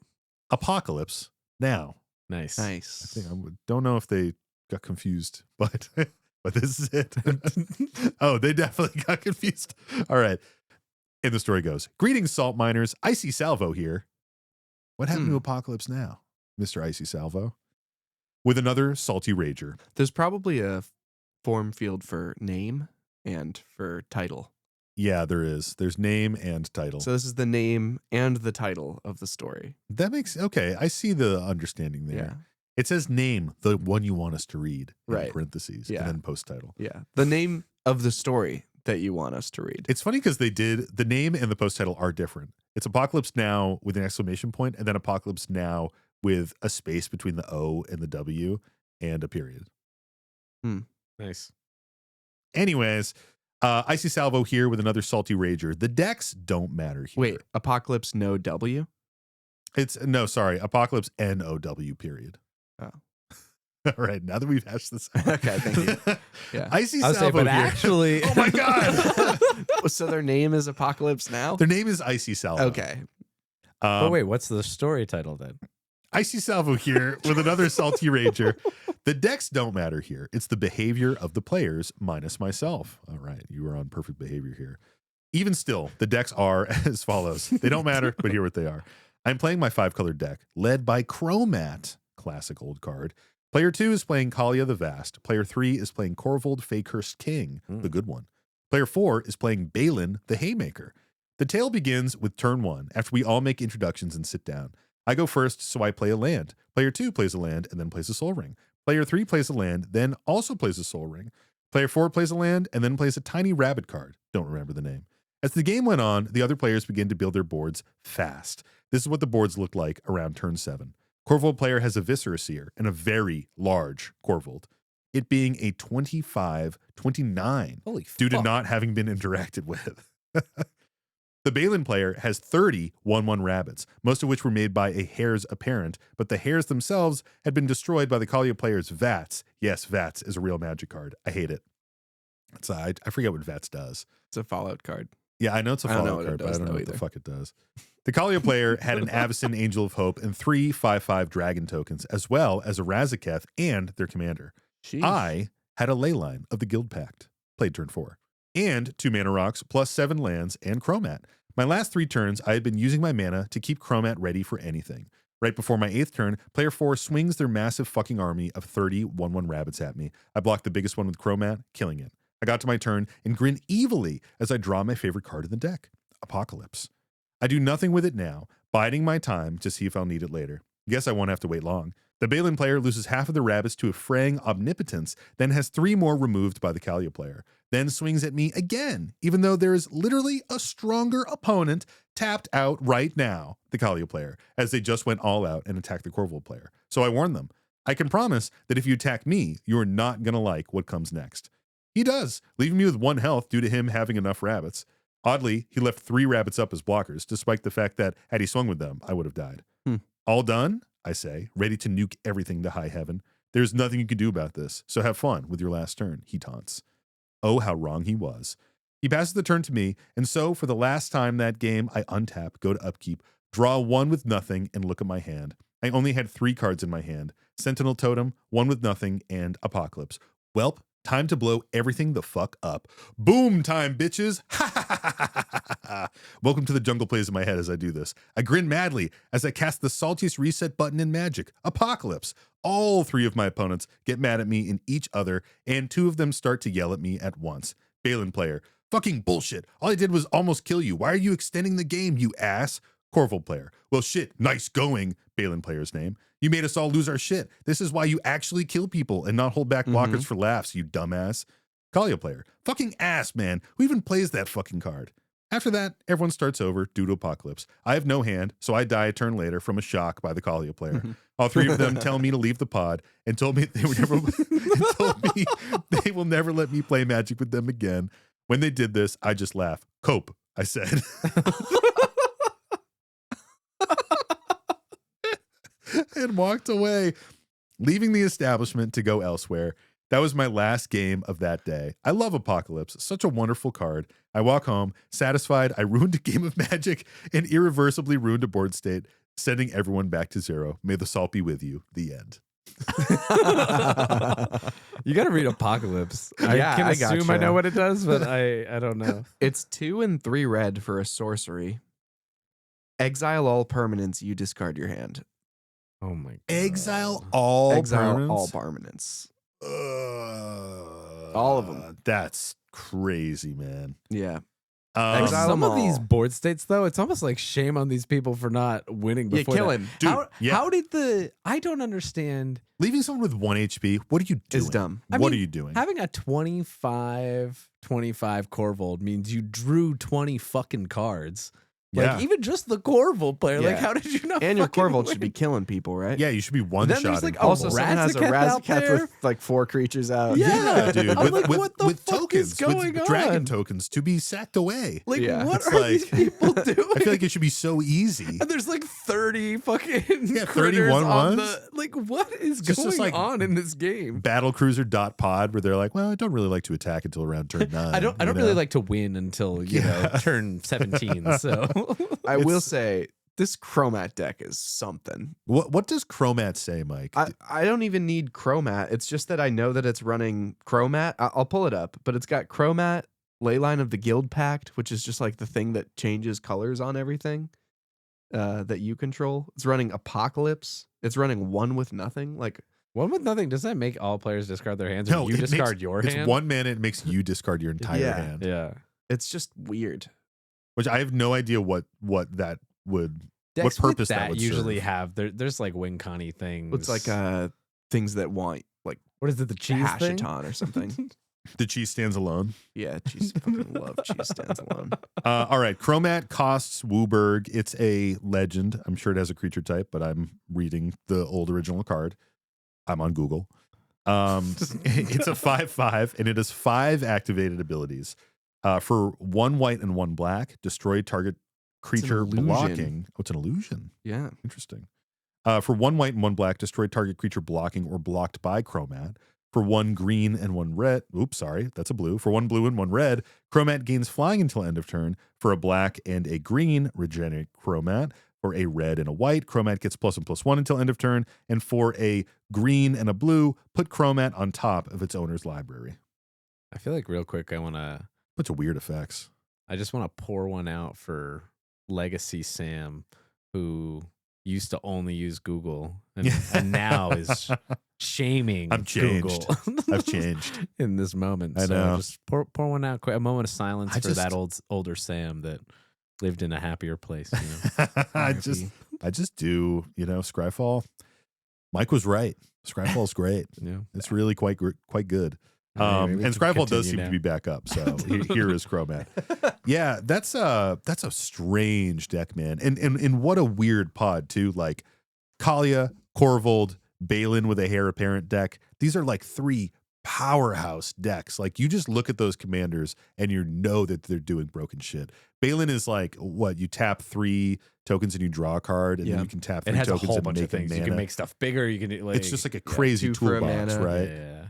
Apocalypse Now. Nice. I Nice. think don't know if they got confused, but this is it. Oh, they definitely got confused. All right. And the story goes, greetings, salt miners. Icy Salvo here. What happened to Apocalypse Now, Mr. Icy Salvo? With another salty rager. There's probably a form field for name and for title. Yeah, there is. There's name and title. So this is the name and the title of the story. That makes, okay, I see the understanding there. Yeah. It says name, the one you want us to read, in Right. parentheses, Yeah. and then post title. Yeah. The name of the story that you want us to read. It's funny because the name and the post title are different. It's Apocalypse Now with an exclamation point, and then Apocalypse Now with a space between the O and the W and a period. Nice. Anyways, Icy Salvo here with another salty rager. The decks don't matter here. Wait, Apocalypse no W? It's Apocalypse NOW period. Oh. All right, now that we've hashed this out. Okay, thank you. Yeah. Icy I was saying, Salvo but here. actually, Oh my god. So their name is Apocalypse Now? Their name is Icy Salvo. Okay. But wait, what's the story title then? Icy Salvo here with another salty rager. The decks don't matter here. It's the behavior of the players minus myself. All right, you are on perfect behavior here. Even still, the decks are as follows. They don't matter, but here what they are. I'm playing my 5-colored deck, led by Cromat, classic old card. Player 2 is playing Kalia the Vast. Player 3 is playing Corvold Fakehurst King, the good one. Player 4 is playing Balin the Haymaker. The tale begins with turn 1, after we all make introductions and sit down. I go first, so I play a land. Player 2 plays a land and then plays a soul ring. Player 3 plays a land, then also plays a soul ring. Player 4 plays a land and then plays a tiny rabbit card. Don't remember the name. As the game went on, the other players began to build their boards fast. This is what the boards looked like around turn 7. Corvold player has a Viscera Seer and a very large Corvold, it being a 25-29 due to not having been interacted with. The Balin player has 30 1/1 rabbits, most of which were made by a hare's apparent, but the hares themselves had been destroyed by the Kalia player's Vats. Yes, Vats is a real magic card. I hate it. It's, I forget what Vats does. It's a Fallout card. Yeah, I know it's a Fallout card, but I don't know what the fuck it does. The Kalia player had an Avacyn Angel of Hope and 3 5/5 dragon tokens, as well as a Razaketh and their commander. Sheesh. I had a Leyline of the Guild Pact, played turn 4, and 2 mana rocks plus 7 lands and Cromat. My last 3 turns, I had been using my mana to keep Cromat ready for anything. Right before my 8th turn, player 4 swings their massive fucking army of 30 1/1 rabbits at me. I blocked the biggest one with Cromat, killing it. I got to my turn and grin evilly as I draw my favorite card in the deck, Apocalypse. I do nothing with it now, biding my time to see if I'll need it later. Guess I won't have to wait long. The Balin player loses half of the rabbits to a fraying Omnipotence, then has 3 more removed by the Kalia player, then swings at me again, even though there is literally a stronger opponent tapped out right now, the Kalia player, as they just went all out and attacked the Corvold player. So I warned them. I can promise that if you attack me, you are not going to like what comes next. He does, leaving me with 1 health due to him having enough rabbits. Oddly, he left 3 rabbits up as blockers, despite the fact that had he swung with them, I would have died. All done? I say, ready to nuke everything to high heaven. There's nothing you can do about this, so have fun with your last turn, he taunts. Oh, how wrong he was. He passes the turn to me, and so for the last time that game, I untap, go to upkeep, draw 1 with nothing, and look at my hand. I only had 3 cards in my hand. Sentinel Totem, 1 with nothing, and Apocalypse. Welp, time to blow everything the fuck up. Boom time, bitches. Ha ha ha ha ha ha. Welcome to the jungle plays in my head as I do this. I grin madly as I cast the saltiest reset button in Magic, Apocalypse. All 3 of my opponents get mad at me in each other, and 2 of them start to yell at me at once. Balin player, fucking bullshit. All I did was almost kill you. Why are you extending the game, you ass? Corvold player, well shit, nice going. Balin player's name. You made us all lose our shit. This is why you actually kill people and not hold back blockers for laughs, you dumbass. Kalia player, fucking ass, man. Who even plays that fucking card? After that, everyone starts over due to Apocalypse. I have no hand, so I die a turn later from a shock by the Kalia player. All 3 of them tell me to leave the pod and told me they would never told me they will never let me play Magic with them again. When they did this, I just laughed. Cope, I said. And walked away, leaving the establishment to go elsewhere. That was my last game of that day. I love Apocalypse, such a wonderful card. I walk home, satisfied I ruined a game of Magic and irreversibly ruined a board state, sending everyone back to 0. May the salt be with you. The end. You got to read Apocalypse. Yeah, I can assume gotcha. I know what it does, but I don't know. It's 2 and 3 red for a sorcery. Exile all permanents, you discard your hand. Oh my god. Exile all Exile permanents? all permanents. All of them. That's crazy, man. Yeah. Some Exile them of these all. board states, though, it's almost like shame on these people for not winning Yeah, before. killing. Dude, How did the? I don't understand. Leaving someone with 1 HP, what are you doing? Is dumb. I What mean, are you doing? Having a 25 Corvold means you drew 20 fucking cards. Like, Yeah. even just the Corvold player. Like, Yeah. how did you not? And your fucking Corvold win? should be killing people, right? Yeah, you should be one Then there's shot. like a Also, someone has a Razaketh out Razaketh there? with like 4 creatures out. Yeah. dude. I'm like, what the with fuck tokens, is going with dragon on? tokens to be sacked away. Like, Yeah. what It's are these like- people doing? I feel like it should be so easy. And there's like 30 fucking Yeah, critters 31 on ones. the, like, what is Just going like- on in this game? Battlecruiser.pod where they're like, well, I don't really like to attack until around turn 9. I don't you really know? like to win until you know turn 17. So I will say this Cromat deck is something. What does Cromat say, Mike? I don't even need Cromat. It's just that I know that it's running Cromat. I'll pull it up, but it's got Cromat, Leyline of the Guild Pact, which is just like the thing that changes colors on everything that you control. It's running Apocalypse. It's running 1 with nothing. Like, one with nothing, does that make all players discard their hands? Or No, you it discard makes- your it's hand? 1 mana. It makes you discard your entire Yeah. hand. Yeah. it's just weird. which I have no idea what that would Decks what purpose with that that would usually serve. have there's like win conny things. It's like things that want like what is it, the cheese thing? hashaton or something. The cheese stands alone. Yeah, cheese. Fucking love cheese stands alone. All right, Cromat costs Wooburg. It's a legend. I'm sure it has a creature type, but I'm reading the old original card. I'm on Google. It's a 5/5, and it has 5 activated abilities. For 1 white and 1 black, destroy target creature illusion. blocking. Oh, it's an illusion. Yeah. Interesting. For 1 white and 1 black, destroy target creature blocking or blocked by Cromat. For 1 green and 1 red, oops, sorry, that's a blue. For 1 blue and 1 red, Cromat gains flying until end of turn. For a black and a green, regenerate Cromat. For a red and a white, Cromat gets +1/+1 until end of turn. And for a green and a blue, put Cromat on top of its owner's library. I feel like real quick Bunch of weird effects. I just want to pour one out for Legacy Sam, who used to only use Google and now is shaming I'm changed. Google. I've changed. In this moment. I know. Just pour one out quick. A moment of silence I for just- that older Sam that lived in a happier place. You know? I just do, Scryfall. Mike was right. Scryfall's great. Yeah. It's really quite good. Maybe we And can Scryfall does continue seem now. to be back up. So here is Cromat. Yeah, that's a strange deck, man. And what a weird pod too. Like Kalia, Korvold, Balin with a heir apparent deck. These are like 3 powerhouse decks. Like you just look at those commanders and you know that they're doing broken shit. Balin is like what, you tap 3 tokens and you draw a card, and then you can tap 3 It has a tokens whole and bunch make of things. mana. You can make stuff bigger. You can do, like, It's just like a crazy 2 for a toolbox, mana. right? yeah.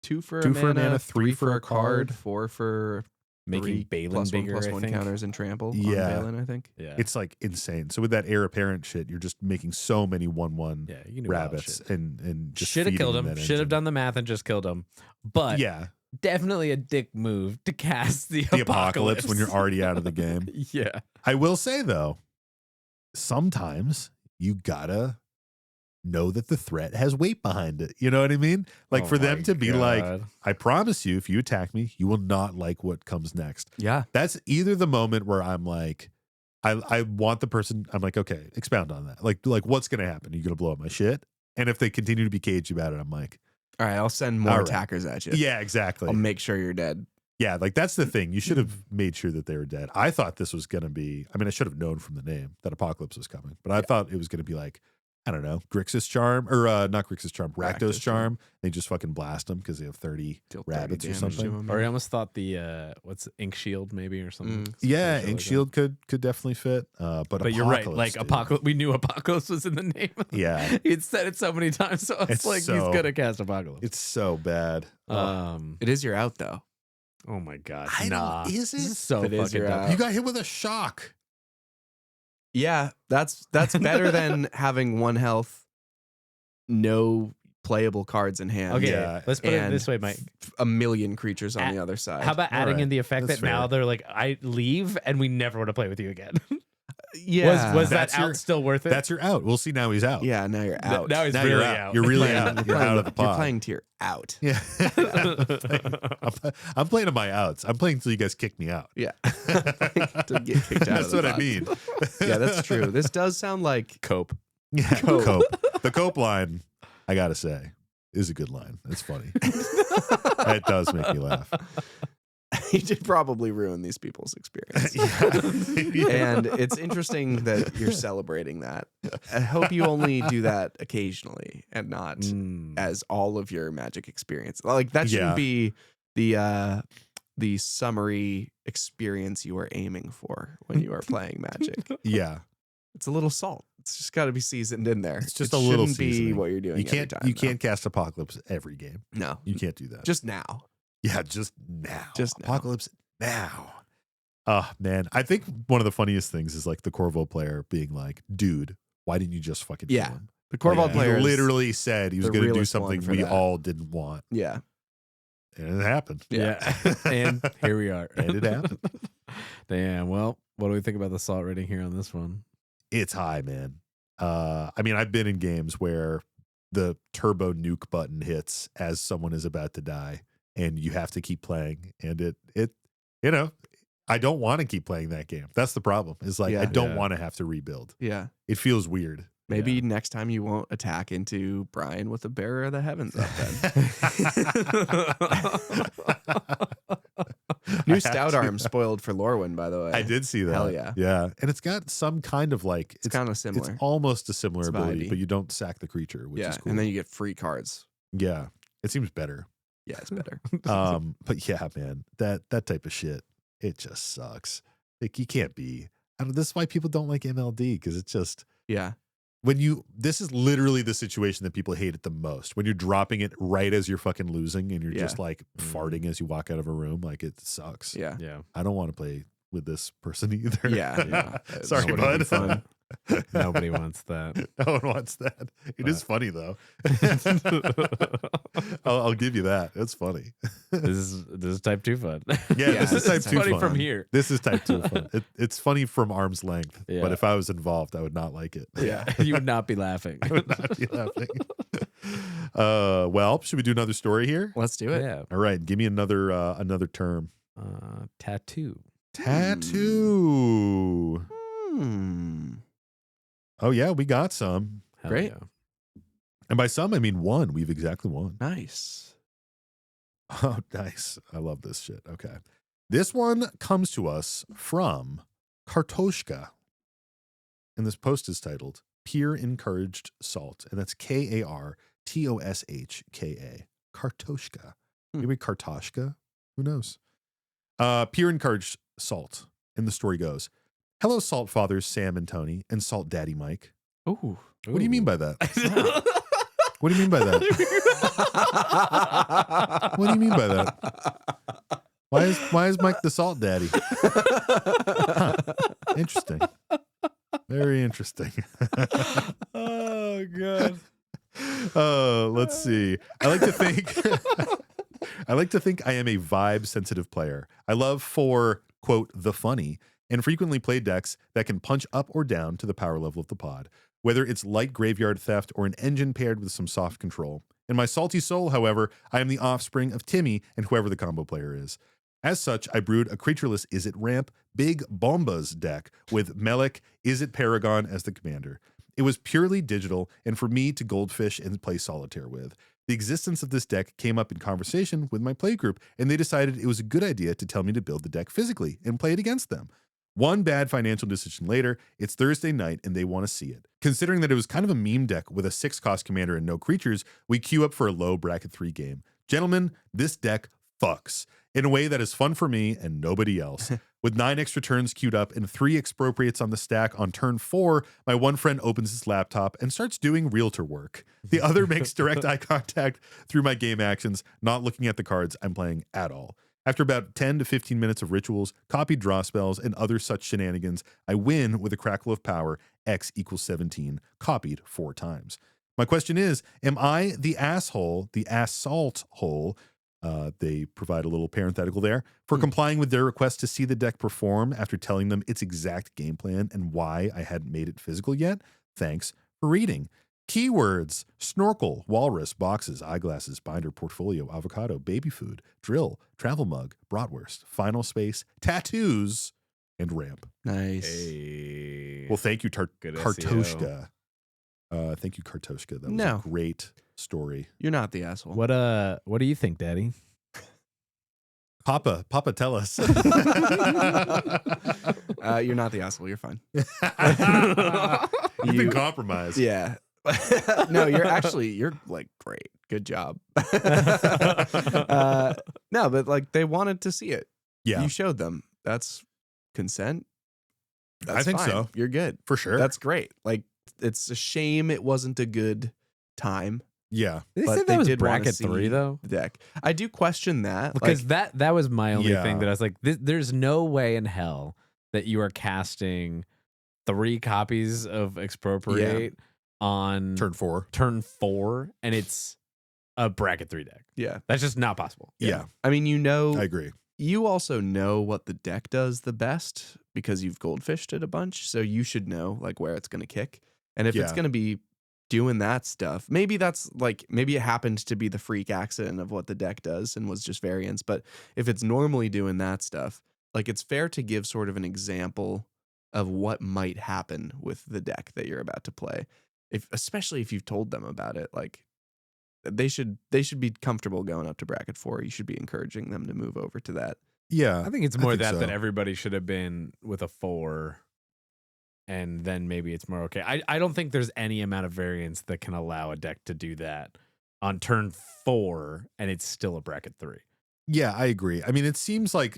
2 for 2 a for a mana, 3 for a card, card. 4 for Making 3 Balin +1/+1 bigger, I think. counters and trample Yeah. on Balin, I think. Yeah. It's like insane. So with that heir apparent shit, you're just making so many 1/1 yeah, you can do wild rabbits shit. and just Should have feeding killed them him. that Should have engine. done the math and just killed him. But Yeah, definitely a dick move to cast the the apocalypse when you're already out of the game. Yeah. I will say though, sometimes you gotta know that the threat has weight behind it. You know what I mean? Like Oh for them my to be like, God. I promise you, if you attack me, you will not like what comes next. Yeah. That's either the moment where I'm like, I want the person, I'm like, okay, expound on that. Like what's gonna happen? Are you gonna blow up my shit? And if they continue to be cagey about it, I'm like, All right, I'll send more All right. attackers at you. yeah, exactly. I'll make sure you're dead. Yeah, like that's the thing. You should have made sure that they were dead. I thought this was going to be, I mean, I should have known from the name that Apocalypse was coming, but I thought it was going to be like, I don't know, Grixis Charm, or not Grixis Charm, Rakdos Rakdos Charm. They just fucking blast them because they have 30 Deal 30 rabbits or damage to something. him. Or I almost thought the what's Ink Shield maybe or something. Yeah, Some shit Ink like Shield could definitely fit. But You're right. Like dude. Apocalypse, we knew Apocalypse was in the name. Yeah. He'd said it so many times, so it's It's like so- he's gonna cast Apocalypse. It's so bad. It is your out though. Oh my god. I don't- Nah. is This it? is so It is fucking your dumb. out. You got hit with a shock. Yeah, that's better than having 1 health, no playable cards in hand. Okay, Yeah, let's put it and this way, Mike. a million creatures on At- the other side. How about All adding right, in the effect that's that now fair. they're like, I leave and we never want to play with you again? yeah, Was that That's out your- still worth it? That's your out. We'll see now he's out. yeah? Now you're out. Now he's Now really you're out. out. You're really out. You're out of the pod. You're playing to your out. Yeah. I'm playing on my outs. I'm playing until you guys kick me out. Yeah, to get kicked out. That's of the what I pod. mean. Yeah, that's true. This does sound like Cope. Yeah, cope. The cope line, I gotta say, is a good line. It's funny. It does make me laugh. he did probably ruin these people's experience. Yeah. And it's interesting that you're celebrating that. I hope you only do that occasionally and not as all of your Magic experience. Like that shouldn't Yeah. be the summary experience you are aiming for when you are playing Magic. Yeah. It's a little salt. It's just got to be seasoned in there. It's just It a little shouldn't be seasoning. what you're doing. You can't every time, cast Apocalypse every game. No, You can't do that. just now. Yeah, just now. Just now. Apocalypse now. Oh man. I think one of the funniest things is like the Corvo player being like, dude, why didn't you just fucking Yeah. kill him? The Corval Like, player he is- literally said he was the going to do realest one something for we that. all didn't want. Yeah. And it happened. Yeah. And here we are. And it happened. Damn. Well, what do we think about the salt rating here on this one? It's high, man. I mean, I've been in games where the turbo nuke button hits as someone is about to die, and you have to keep playing. And it, you know, I don't want to keep playing that game. That's the problem. Is like Yeah. I don't Yeah. want to have to rebuild. Yeah. It feels weird. Maybe next time you won't attack into Brian with the Bearer of the Heavens up then. New stout arm spoiled for Lorwyn, by the way. I did see that. Hell yeah. Yeah. And it's got some kind of like It's kind of it's similar. almost a similar It's ability, vibey. but you don't sack the creature, which Yeah. is cool. And then you get free cards. Yeah. It seems better. Yeah, it's better. But yeah, man, that type of shit, it just sucks. Like you can't be. This is why people don't like MLD, because it's just Yeah. this is literally the situation that people hate it the most. When you're dropping it right as you're fucking losing and you're just like farting as you walk out of a room, like it sucks. Yeah. Yeah. I don't want to play with this person either. Yeah. Sorry, That wouldn't be bud. fun. Nobody wants that. No one wants that. It is funny though. I'll give you that. It's funny. This is type 2 fun. Yeah, Yeah, this is type it's 2 funny fun. from here. This is type 2 fun. It's funny from arm's length, Yeah. but if I was involved, I would not like it. Yeah. You would not be laughing. I would not be laughing. Well, should we do another story here? Let's do it. Yeah. All right, give me another term. Tattoo. Tattoo. Hmm. Oh yeah, we got some. Hell Great. yeah. And by some, I mean one. We've exactly one. Nice. Oh, nice. I love this shit. Okay. This one comes to us from Kartoshka. And this post is titled Peer Encouraged Salt. And that's Kartoshka. Kartoshka. Maybe Kartoshka? Who knows? Peer Encouraged Salt. And the story goes, hello, Salt Fathers Sam and Tony and Salt Daddy Mike. Ooh. What do you mean by that? What do you mean by that? What do you mean by that? Why is Mike the Salt Daddy? Huh. Interesting. Very interesting. Oh god. Let's see. I like to think I am a vibe sensitive player. I love for quote the funny and frequently play decks that can punch up or down to the power level of the pod, whether it's light graveyard theft or an engine paired with some soft control. In my salty soul, however, I am the offspring of Timmy and whoever the combo player is. As such, I brewed a creatureless Is It Ramp Big Bombas deck with Melek Is It Paragon as the commander. It was purely digital and for me to goldfish and play Solitaire with. The existence of this deck came up in conversation with my play group, and they decided it was a good idea to tell me to build the deck physically and play it against them. One bad financial decision later, it's Thursday night and they want to see it. Considering that it was kind of a meme deck with a 6-cost commander and no creatures, we queue up for a low bracket 3 game. Gentlemen, this deck fucks in a way that is fun for me and nobody else. With 9 extra turns queued up and 3 expropriates on the stack on turn 4, my one friend opens his laptop and starts doing realtor work. The other makes direct eye contact through my game actions, not looking at the cards I'm playing at all. After about 10 to 15 minutes of rituals, copied draw spells, and other such shenanigans, I win with a crackle of power, X equals 17, copied 4 times. My question is, am I the asshole, the assault hole, they provide a little parenthetical there, for complying with their request to see the deck perform after telling them its exact game plan and why I hadn't made it physical yet? Thanks for reading. Keywords: snorkel, walrus, boxes, eyeglasses, binder, portfolio, avocado, baby food, drill, travel mug, bratwurst, final space, tattoos, and ramp. Nice. Hey. Well, thank you, Good Kartoshka. Thank you, Kartoshka. That was No. a great story. You're not the asshole. What do you think, Daddy? Papa, tell us. You're not the asshole. You're fine. You've been compromised. Yeah. No, you're like great. Good job. No, but like they wanted to see it. Yeah, You showed them. That's consent. I think fine. so. You're good. for sure. That's great. Like it's a shame it wasn't a good time. yeah. They But said they that was did wanna bracket see 3 though. The deck. I do question that. Because that was my only Yeah. thing that I was like, there's no way in hell that you are casting 3 copies of Expropriate on Turn 4. turn 4 and it's a bracket 3 deck. yeah. That's just not possible. Yeah, I mean, I agree. you also know what the deck does the best because you've goldfished it a bunch, so you should know like where it's going to kick. And if it's Yeah. going to be doing that stuff, maybe that's like maybe it happened to be the freak accident of what the deck does and was just variance, but if it's normally doing that stuff, like it's fair to give sort of an example of what might happen with the deck that you're about to play. Especially if you've told them about it, like they should be comfortable going up to bracket 4. You should be encouraging them to move over to that. Yeah, I think it's more that so. everybody should have been with a 4, and then maybe it's more okay. I don't think there's any amount of variance that can allow a deck to do that on turn 4, and it's still a bracket 3. Yeah, I agree. I mean, it seems like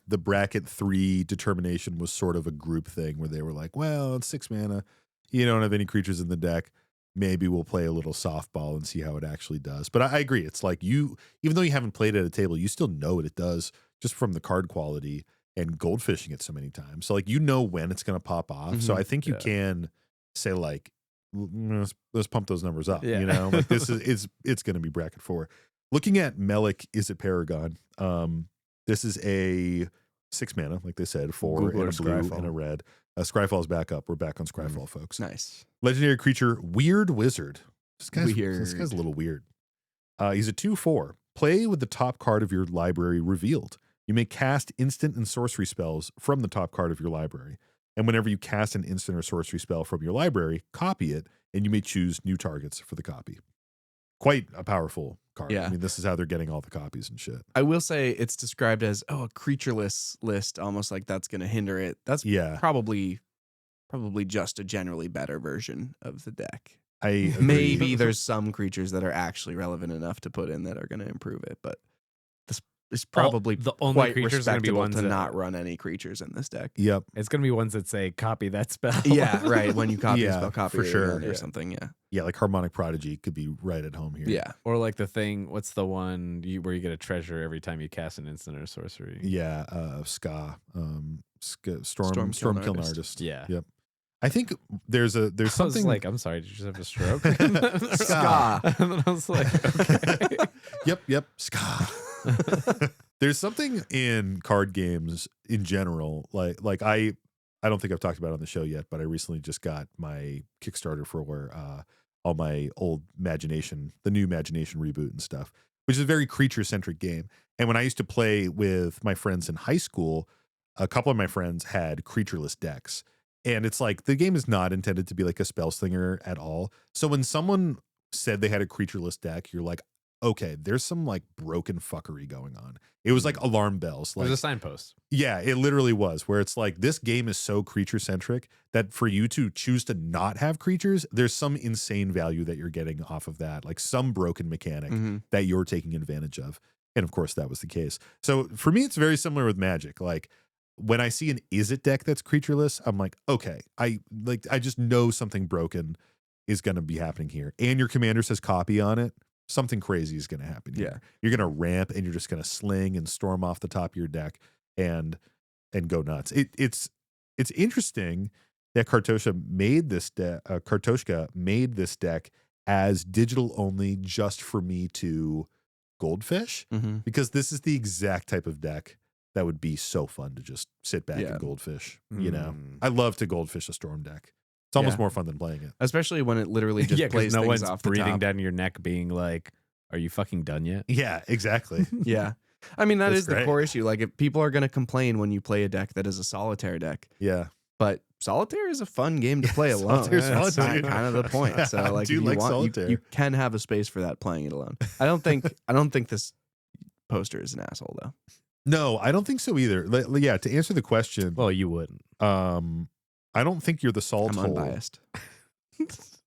the bracket 3 determination was sort of a group thing where they were like, well, it's 6 mana. You don't have any creatures in the deck. Maybe we'll play a little softball and see how it actually does. But I agree. It's like even though you haven't played it at a table, you still know what it does just from the card quality and goldfishing it so many times. So like, you know when it's going to pop off. So I think you can say like, let's pump those numbers up. You know, like this it's going to be bracket 4. Looking at Melik, is it Paragon? This is a 6 mana, like they said, 4 Google and a blue Scryfall. and a red. Scryfall's back up. We're back on Scryfall, folks. Nice. Legendary creature, Weird Wizard. This guy's Weird. a little weird. He's a 2/4. Play with the top card of your library revealed. You may cast instant and sorcery spells from the top card of your library. And whenever you cast an instant or sorcery spell from your library, copy it, and you may choose new targets for the copy. Quite a powerful card. Yeah. I mean, this is how they're getting all the copies and shit. I will say it's described as a creatureless list, almost like that's going to hinder it. That's probably just a generally better version of the deck. I agree. Maybe there's some creatures that are actually relevant enough to put in that are going to improve it, but this is probably the only quite creatures are gonna be respectable ones to that- not run any creatures in this deck. Yep. It's going to be ones that say copy that spell. Yeah, right. When you copy a spell, copy for it sure. again or something. Yeah. Yeah, like Harmonic Prodigy could be right at home here. Yeah. Or like the thing, what's the one where you get a treasure every time you cast an instant or sorcery? Yeah, Storm Kiln Kiln Artist. Artist. Yeah. Yep. I think there's I was something like, I'm sorry, did you just have a stroke? Ska. And then I was like, okay. Yep, ska. There's something in card games in general, like I don't think I've talked about it on the show yet, but I recently just got my Kickstarter for all my old Imagination, the new Imagination reboot and stuff, which is a very creature-centric game. And when I used to play with my friends in high school, a couple of my friends had creatureless decks. And it's like, the game is not intended to be like a spell slinger at all. So when someone said they had a creatureless deck, you're like, okay, there's some like broken fuckery going on. It was like alarm bells. It Like, was a signpost. yeah, it literally was, where it's like, this game is so creature centric that for you to choose to not have creatures, there's some insane value that you're getting off of that, like some broken mechanic that you're taking advantage of. And of course, that was the case. So for me, it's very similar with Magic. Like, when I see an Is It deck that's creatureless, I'm like, okay, I just know something broken is going to be happening here. And your commander says copy on it. Something crazy is going to happen here. You're going to ramp and you're just going to sling and storm off the top of your deck and go nuts. It's interesting that Kartoshka made this deck as digital only just for me to goldfish, because this is the exact type of deck that would be so fun to just sit back and goldfish. You know, I love to goldfish a storm deck. It's almost more fun than playing it. Especially when it literally just plays no things one's off the breathing top. down your neck being like, are you fucking done yet? Yeah, exactly. Yeah. I mean, that That's is the great. core issue. Like, if people are going to complain when you play a deck that is a solitaire deck, Yeah. but solitaire is a fun game to play alone. Solitaire's That's fun, dude. kind of the point. Yeah, So, I like, do if you like want, solitaire. you can have a space for that playing it alone. I don't think this poster is an asshole though. No, I don't think so either. Yeah, to answer the question, Well, you wouldn't. I don't think you're the salt I'm hole. unbiased.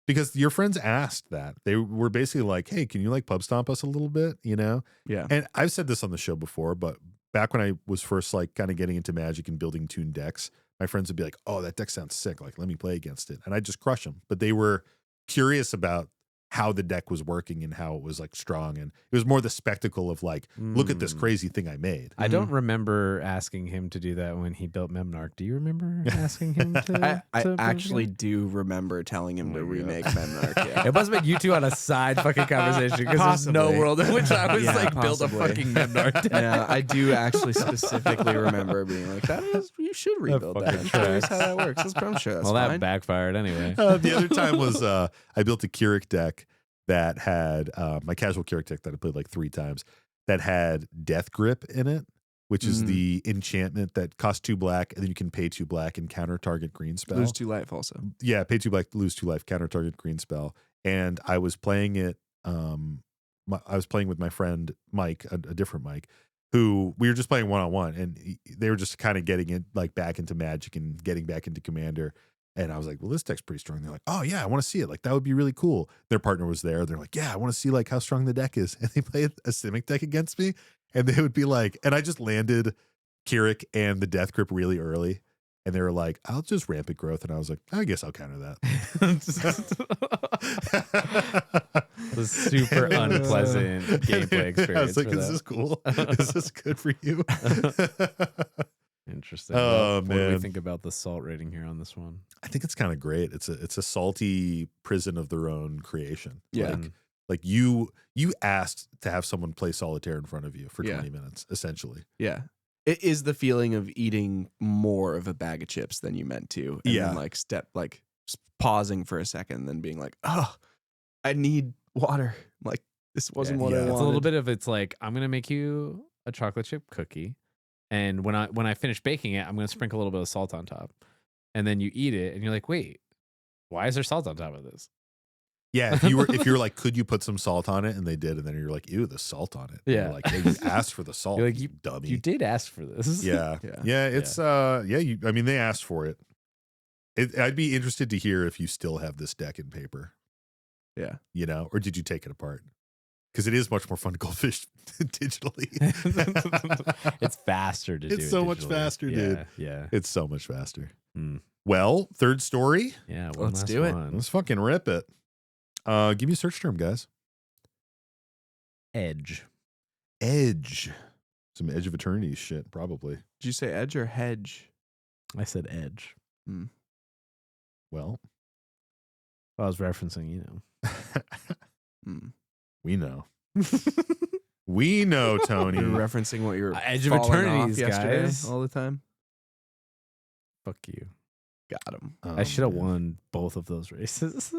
Because your friends asked that. They were basically like, hey, can you like pub stomp us a little bit, you know? Yeah. And I've said this on the show before, but back when I was first like kind of getting into Magic and building tuned decks, my friends would be like, oh, that deck sounds sick. Like, let me play against it. And I'd just crush them. But they were curious about how the deck was working and how it was like strong. And it was more the spectacle of like, look at this crazy thing I made. I don't remember asking him to do that when he built Memnarch. Do you remember asking him to? I to actually do remember telling him to remake Memnarch. Yeah. It must have been you two on a side fucking conversation because there's no Possibly. world in which I was Yeah, like, build a possibly. fucking Memnarch deck. Yeah, I do actually specifically remember being like, you should rebuild that. fucking I'm curious tracks. how that works. I'm sure that's Well, that fine. backfired anyway. The other time was I built a Keurig deck that had my casual Keurig deck that I played like 3 times that had Death Grip in it. which is the enchantment that costs 2 black, and then you can pay 2 black and counter target green spell. Lose 2 life also. Yeah, pay 2 black, lose 2 life, counter target green spell. And I was playing it. I was playing with my friend Mike, a different Mike, who we were just playing 1-on-1, and they were just kind of getting it like back into Magic and getting back into Commander. And I was like, well, this deck's pretty strong. They're like, oh yeah, I want to see it. Like, that would be really cool. Their partner was there. They're like, yeah, I want to see like how strong the deck is. And they played a Simic deck against me, and they would be like, and I just landed Keurig and the Death Grip really early. And they were like, I'll just Rampant Growth. And I was like, I guess I'll counter that. It was super unpleasant gameplay experience. I was like, for is that. this cool? Is this good for you? Interesting. Oh, What do we man. think about the salt rating here on this one? I think it's kind of great. It's a salty prison of their own creation. Yeah. Like you asked to have someone play Solitaire in front of you for Yeah. 20 minutes, essentially. Yeah. It is the feeling of eating more of a bag of chips than you meant to. And Yeah. then pausing for a second, then being like, oh, I need water. Like, this wasn't what I Yeah. wanted. It's a little bit of, it's like, I'm gonna make you a chocolate chip cookie, and when I finish baking it, I'm gonna sprinkle a little bit of salt on top, and then you eat it, and you're like, wait, why is there salt on top of this? Yeah, if you were like, could you put some salt on it? And they did, and then you're like, ew, the salt on it. And Yeah. you're like, yeah, you asked for the salt. You're like, you dummy. You did ask for this. Yeah. Yeah. Yeah. It's I mean, they asked for it. I'd be interested to hear if you still have this deck in paper. Yeah. You know, or did you take it apart? Because it is much more fun to goldfish digitally. It's faster to do. It's it so much digitally. faster, dude. Yeah. It's so much faster. Mm. Well, third story. Yeah. Let's last do it. one. Let's fucking rip it. Give me a search term, guys. Edge. Edge. Some Edge of Eternity shit, probably. Did you say edge or hedge? I said edge. Well, I was referencing, you know. we know. We know, Tony. You're referencing what you're Edge of falling off Eternities, yesterday guys. all the time. Fuck you. Got him. Oh, I should have man. won both of those races.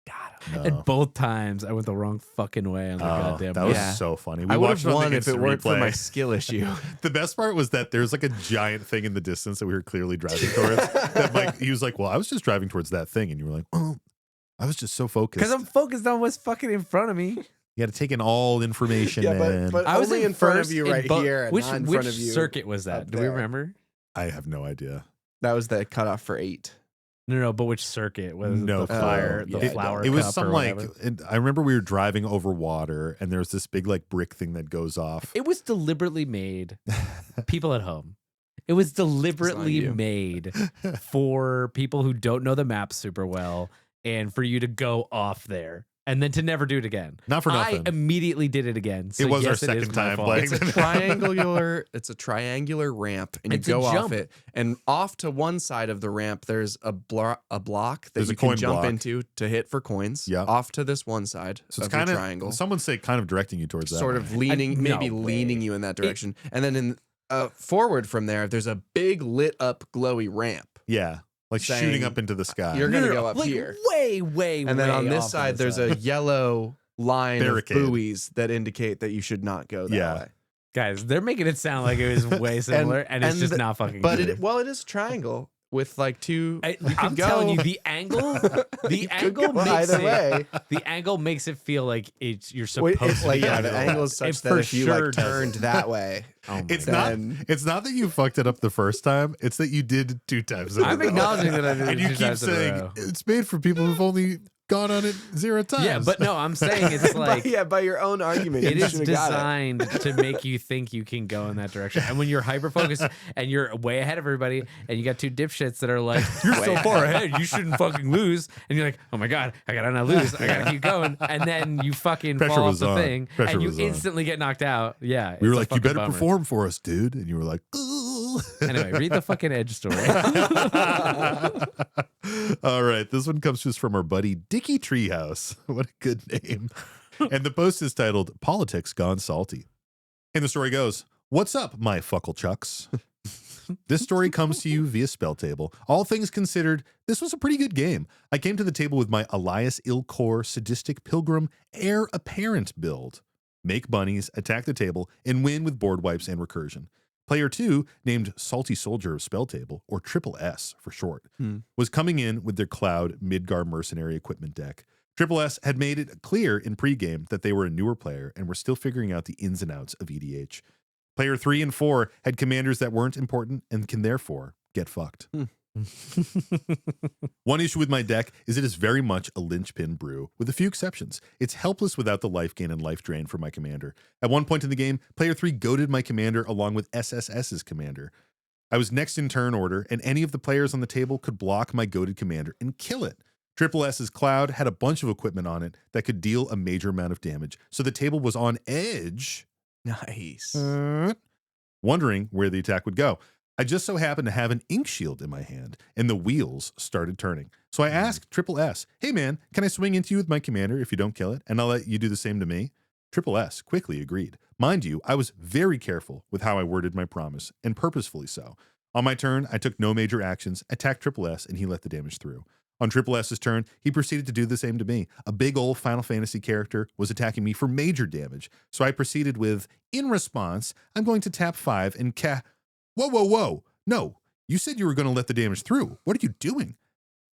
Got him. No. And both times I went the wrong fucking way on the goddamn that was Yeah. so funny. We I would watched have it on the won if it instant weren't for replay. my skill issue. The best part was that there's like a giant thing in the distance that we were clearly driving towards. That Mike, he was like, well, I was just driving towards that thing. And you were like, oh, I was just so focused. Because I'm focused on what's fucking in front of me. You got to take in all information, man. but I was only in front of first you in right here, and Which, not in which front of you. circuit was that? up Do we there. remember? I have no idea. That was the cutoff for 8. No, but which circuit? Was it No the clue. fire, the Yeah, flower It was cup some or like, whatever? I remember we were driving over water and there was this big like brick thing that goes off. It was deliberately made. People at home. It was deliberately you. made for people who don't know the map super well and for you to go off there and then to never do it again. Not for I nothing. immediately did it again. So It was our yes, is second my time fault. playing. It's a triangular ramp, and you It's a go off jump. it. And off to one side of the ramp, there's a block that There's a you can coin jump block. into to hit for coins. Yep. Off to this one side So it's of the kind of, triangle, some would say kind of directing you towards that. sort way. of leaning, no maybe way. leaning you in that direction. And then in forward from there, there's a big lit up glowy ramp. Yeah. Like saying, shooting up into the sky. You're gonna go up like here. Way. And then on way this off to side, the there's a yellow line Barricade. of buoys that indicate that you should not go that Yeah. way. Guys, they're making it sound like it was way similar, and it's and just the- not fucking. But good. it is a triangle with like two. I'm telling you, the angle, You could angle go makes either it. way. The angle makes it feel like you're Wait, supposed to like, be yeah, under the it. angle is such It that for if you sure like turned that way, Oh my It's God. not. then It's not that you fucked it up the first time. It's that you did 2 times. in a I'm row. acknowledging that I did it and you 2 keep times in a saying row. it's made for people who've only gone on it 0 times. Yeah, but no, I'm saying it's like by your own argument, it you is should've got it. designed to make you think you can go in that direction. And when you're hyper focused and you're way ahead of everybody, and you got 2 dipshits that are like, "You're so far ahead, you shouldn't fucking lose," and you're like, "Oh my god, I gotta not lose, I gotta keep going," and then you fucking Pressure fall off was the on. thing, Pressure and you was on. instantly get knocked out. Yeah, we were it's a like, you fucking better bummer. perform for us, dude. And you were like, ooh. Anyway, read the fucking Edge story. All right. This one comes to us from our buddy Dickie Treehouse. What a good name. And the post is titled Politics Gone Salty. And the story goes, what's up, my fuckle chucks? This story comes to you via Spell Table. All things considered, this was a pretty good game. I came to the table with my Elias Ilkor Sadistic Pilgrim Heir Apparent build. Make bunnies, attack the table, and win with board wipes and recursion. Player 2, named Salty Soldier of Spell Table, or Triple S for short, Hmm. was coming in with their Cloud Midgar Mercenary equipment deck. Triple S had made it clear in pregame that they were a newer player and were still figuring out the ins and outs of EDH. Player 3 and 4 had commanders that weren't important and can therefore get fucked. One issue with my deck is it is very much a linchpin brew, with a few exceptions. It's helpless without the life gain and life drain for my commander. At one point in the game, player 3 goaded my commander along with SSS's commander. I was next in turn order, and any of the players on the table could block my goaded commander and kill it. Triple S's Cloud had a bunch of equipment on it that could deal a major amount of damage, so the table was on edge. Nice. Wondering where the attack would go. I just so happened to have an ink shield in my hand, and the wheels started turning. So I asked Triple S, hey man, can I swing into you with my commander if you don't kill it, and I'll let you do the same to me? Triple S quickly agreed. Mind you, I was very careful with how I worded my promise, and purposefully so. On my turn, I took no major actions, attacked Triple S, and he let the damage through. On Triple S's turn, he proceeded to do the same to me. A big old Final Fantasy character was attacking me for major damage, so I proceeded with, in response, I'm going to tap 5 and Whoa. No, you said you were going to let the damage through. What are you doing?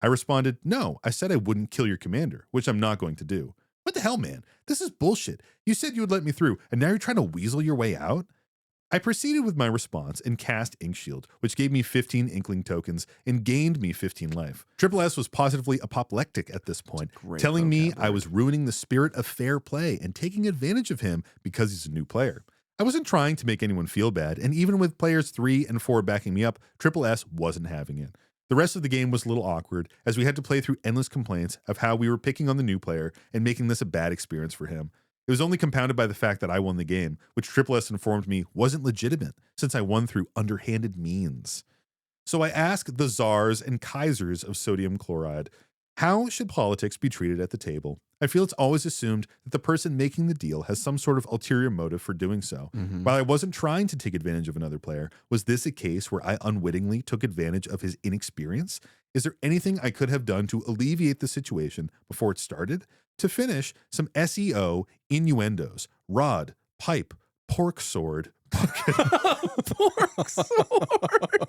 I responded, no, I said I wouldn't kill your commander, which I'm not going to do. What the hell, man? This is bullshit. You said you would let me through, and now you're trying to weasel your way out? I proceeded with my response and cast Ink Shield, which gave me 15 Inkling tokens and gained me 15 life. Triple S was positively apoplectic at this point, telling me I was ruining the spirit of fair play and taking advantage of him because he's a new player. I wasn't trying to make anyone feel bad, and even with players 3 and 4 backing me up, Triple S wasn't having it. The rest of the game was a little awkward, as we had to play through endless complaints of how we were picking on the new player and making this a bad experience for him. It was only compounded by the fact that I won the game, which Triple S informed me wasn't legitimate, since I won through underhanded means. So I asked the czars and kaisers of sodium chloride, how should politics be treated at the table? I feel it's always assumed that the person making the deal has some sort of ulterior motive for doing so. While I wasn't trying to take advantage of another player, was this a case where I unwittingly took advantage of his inexperience? Is there anything I could have done to alleviate the situation before it started? To finish, some SEO innuendos: rod, pipe, pork sword, bucket. Pork sword.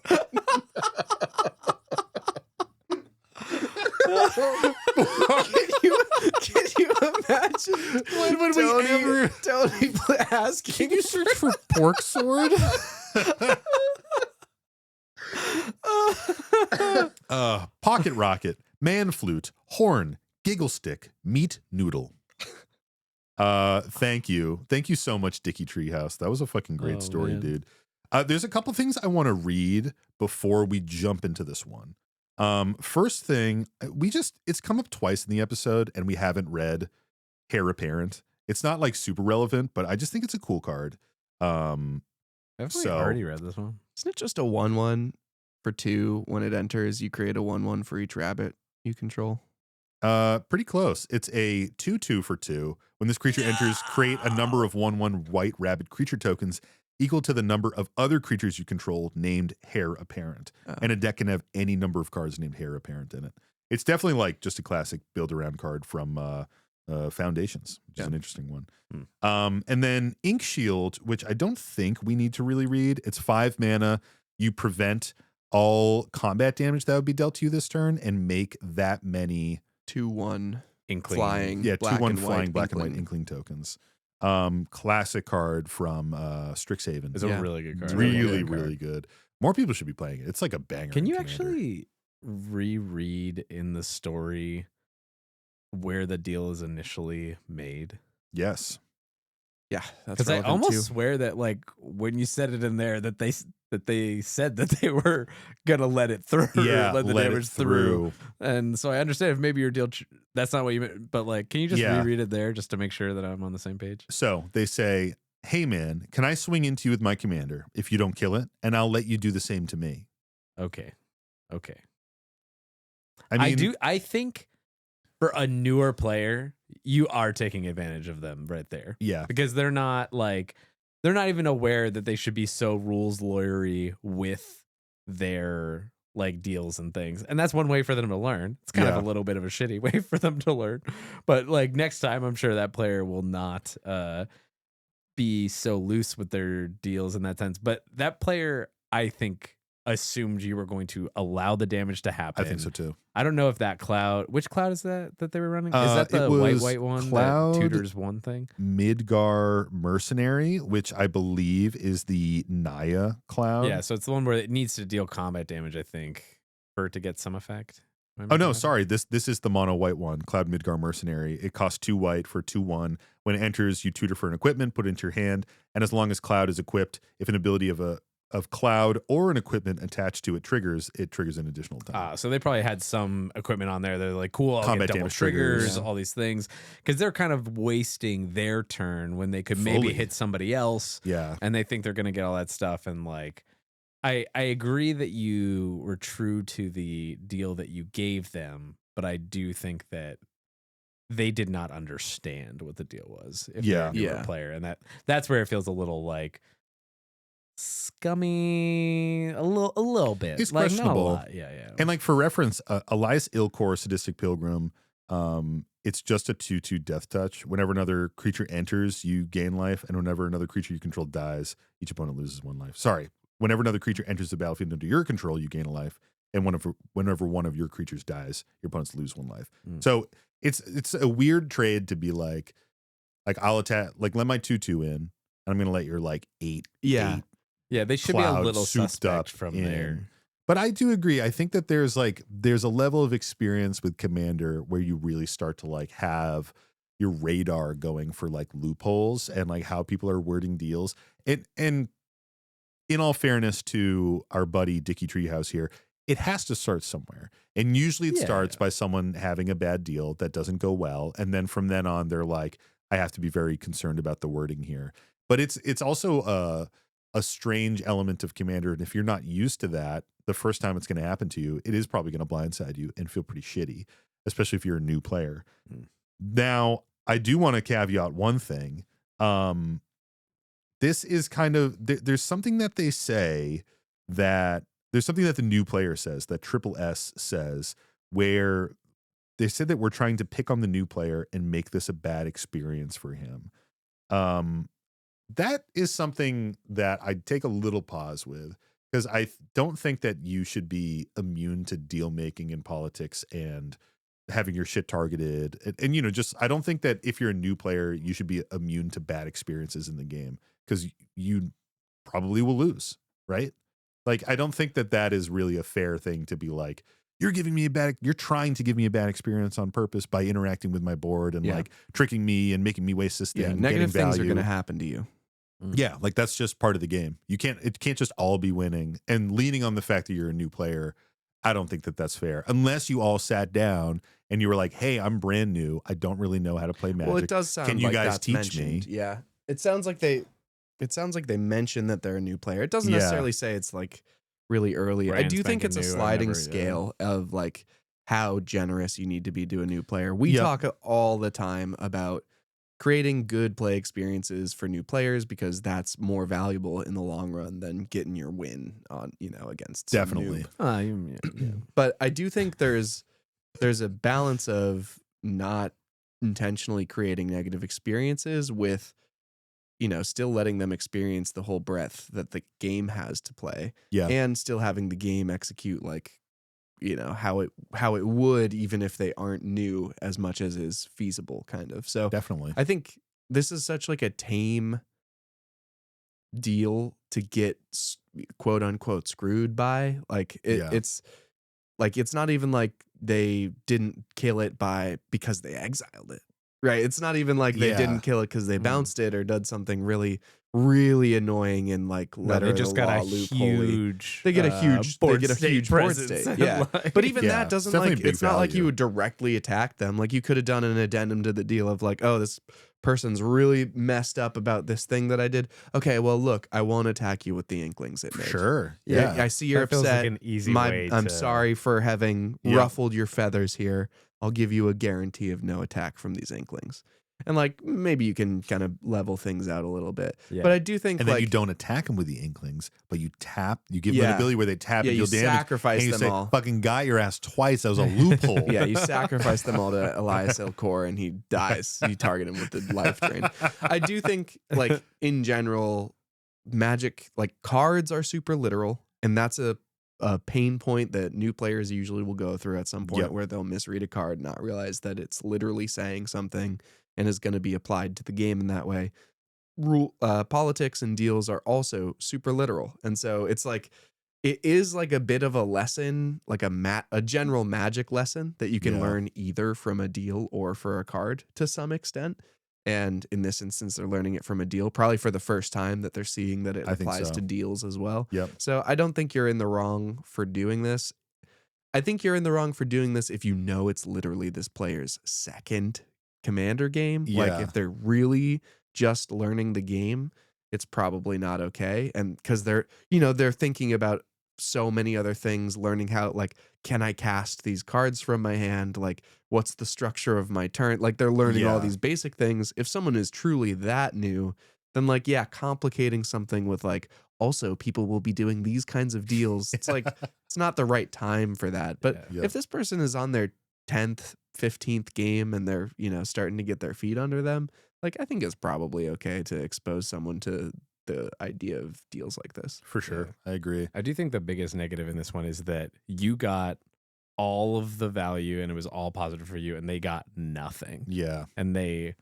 Can you imagine? When would we ever? Tony asking. Can you search for pork sword? Pocket rocket, man flute, horn, giggle stick, meat noodle. Thank you so much, Dickie Treehouse. That was a fucking great story, man. dude. There's a couple things I want to read before we jump into this one. First thing, it's come up twice in the episode, and we haven't read Heir Apparent. It's not like super relevant, but I just think it's a cool card. Haven't we already read this one? Isn't it just a 1/1 for 2? When it enters, you create a 1/1 for each rabbit you control. Pretty close. It's a 2/2 for 2. When this creature enters, create a number of 1/1 white rabbit creature tokens equal to the number of other creatures you control named Heir Apparent. And a deck can have any number of cards named Heir Apparent in it. It's definitely like just a classic build around card from Foundations, which is an interesting one. And then Ink Shield, which I don't think we need to really read. It's 5 mana. You prevent all combat damage that would be dealt to you this turn and make that many 2/1 Inkling. flying. Yeah, black 2/1 and flying white black and white Inkling. Inkling tokens. Classic card from Strixhaven. It's a really good card. Really good. More people should be playing it. It's like a banger. Can in you Commander. actually reread in the story where the deal is initially made? Yes. Yeah, that's Because I relevant almost too. swear that like when you said it in there that they said that they were gonna let it through, Yeah, let the let damage it through. and so I understand if maybe your deal that's not what you meant, but like, can you just Yeah. reread it there just to make sure that I'm on the same page? So they say, hey man, can I swing into you with my commander if you don't kill it? And I'll let you do the same to me. Okay. I mean, I think for a newer player, you are taking advantage of them right there. Yeah. Because they're not even aware that they should be so rules lawyery with their like deals and things. And that's one way for them to learn. It's kind of a little bit of a shitty way for them to learn. But like next time, I'm sure that player will not be so loose with their deals in that sense. But that player, I think, assumed you were going to allow the damage to happen. I think so too. I don't know if that cloud, which cloud is that they were running? Is that It the was white one Cloud that tutors one thing? Midgar Mercenary, which I believe is the Naya cloud. Yeah, so it's the one where it needs to deal combat damage, I think, for it to get some effect. Oh no, sorry. This is the mono white one, Cloud Midgar Mercenary. It costs 2 white for 2/1. When it enters, you tutor for an equipment, put it into your hand, and as long as Cloud is equipped, if an ability of Cloud or an equipment attached to it triggers an additional time. So they probably had some equipment on there. They're like, cool, I'll Combat get double damage triggers, triggers. all these things, because they're kind of wasting their turn when they could maybe Fully. hit somebody else, Yeah. and they think they're going to get all that stuff. And like, I agree that you were true to the deal that you gave them, but I do think that they did not understand what the deal was. If they're a newer player, and that's where it feels a little like scummy, a little bit. It's like, questionable. not a lot. Yeah. And like for reference, Elias Ilkor, Sadistic Pilgrim, it's just a 2/2 death touch. Whenever another creature enters, you gain life, and whenever another creature you control dies, each opponent loses 1 life. Sorry. Whenever another creature enters the battlefield under your control, you gain a life, and whenever one of your creatures dies, your opponents lose 1 life. So it's a weird trade to be like I'll attack, like let my 2/2 in, and I'm gonna let your like 8. Yeah. Yeah, they should be a Cloud little souped suspect up from in. there. But I do agree. I think that there's a level of experience with Commander where you really start to like have your radar going for like loopholes and like how people are wording deals. And in all fairness to our buddy Dickie Treehouse here, it has to start somewhere. And usually it starts by someone having a bad deal that doesn't go well. And then from then on, they're like, I have to be very concerned about the wording here. But it's also a strange element of Commander. And if you're not used to that, the first time it's going to happen to you, it is probably going to blindside you and feel pretty shitty, especially if you're a new player. Now, I do want to caveat one thing. This is kind of, there's something that they say that, there's something that the new player says, that Triple S says, where they said that we're trying to pick on the new player and make this a bad experience for him. That is something that I'd take a little pause with, because I don't think that you should be immune to deal making in politics and having your shit targeted. And you know, just, I don't think that if you're a new player, you should be immune to bad experiences in the game, because you probably will lose, right? Like, I don't think that is really a fair thing to be like, you're trying to give me a bad experience on purpose by interacting with my board and like tricking me and making me waste this thing. Negative things are going to happen to you. Yeah, like that's just part of the game. It can't just all be winning and leaning on the fact that you're a new player. I don't think that that's fair, unless you all sat down and you were like, "Hey, I'm brand new. I don't really know how to play Magic. Well, it does sound. Can you like guys that's teach mentioned. me?" Yeah, it sounds like they mention that they're a new player. It doesn't necessarily say it's like really early. I do think it's a sliding scale of like how generous you need to be to a new player. We talk all the time about creating good play experiences for new players, because that's more valuable in the long run than getting your win on, against some Definitely. noob. But I do think there's a balance of not intentionally creating negative experiences with, still letting them experience the whole breadth that the game has to play. Yeah. And still having the game execute like, how it would, even if they aren't new as much as is feasible, kind of. So Definitely. I think this is such like a tame deal to get quote unquote screwed by. Like it's like, it's not even like they didn't kill it because they exiled it. Right. It's not even like they didn't kill it because they bounced it or did something really, really annoying and like letter they just of the got law a loophole. huge They get a huge board board presence. state. Yeah. But even that doesn't definitely a like, big it's not like value. you would directly attack them. Like you could have done an addendum to the deal of like, oh, this person's really messed up about this thing that I did. Okay, well, look, I won't attack you with the inklings it made. Sure. Yeah. Yeah. I see you're That feels like upset. an easy way I'm to- sorry for having ruffled your feathers here. I'll give you a guarantee of no attack from these inklings. And like maybe you can kind of level things out a little bit. Yeah. But I do think And then like you don't attack them with the Inklings, but you give them an ability where they tap yeah, and you deal damage. sacrifice And you them say, all. fucking got your ass twice. That was a loophole. Yeah, you sacrifice them all to Elias Elcor and he dies. You target him with the life drain. I do think, like, in general, Magic, like, cards are super literal, and that's a pain point that new players usually will go through at some point Yep. where they'll misread a card, not realize that it's literally saying something and is going to be applied to the game in that way. Politics and deals are also super literal, and so it's like it is like a bit of a lesson, like a general Magic lesson that you can Yeah. learn either from a deal or for a card to some extent. And in this instance, they're learning it from a deal, probably for the first time that they're seeing that it I think applies so. to deals as well. Yep. So I don't think you're in the wrong for doing this. I think you're in the wrong for doing this if you know it's literally this player's second Commander game. Like Yeah. if they're really just learning the game, it's probably not okay. And because they're thinking about so many other things, learning how, like, can I cast these cards from my hand? Like, what's the structure of my turn? Like, they're learning all Yeah. these basic things. If someone is truly that new, then like, yeah, complicating something with like, also people will be doing these kinds of deals. It's like, it's not the right time for that. But Yeah. Yep. if this person is on their 10th, 15th game and they're, starting to get their feet under them, like, I think it's probably okay to expose someone to the idea of deals like this. For sure. Yeah. I agree. I do think the biggest negative in this one is that you got all of the value and it was all positive for you, and they got nothing. Yeah. And they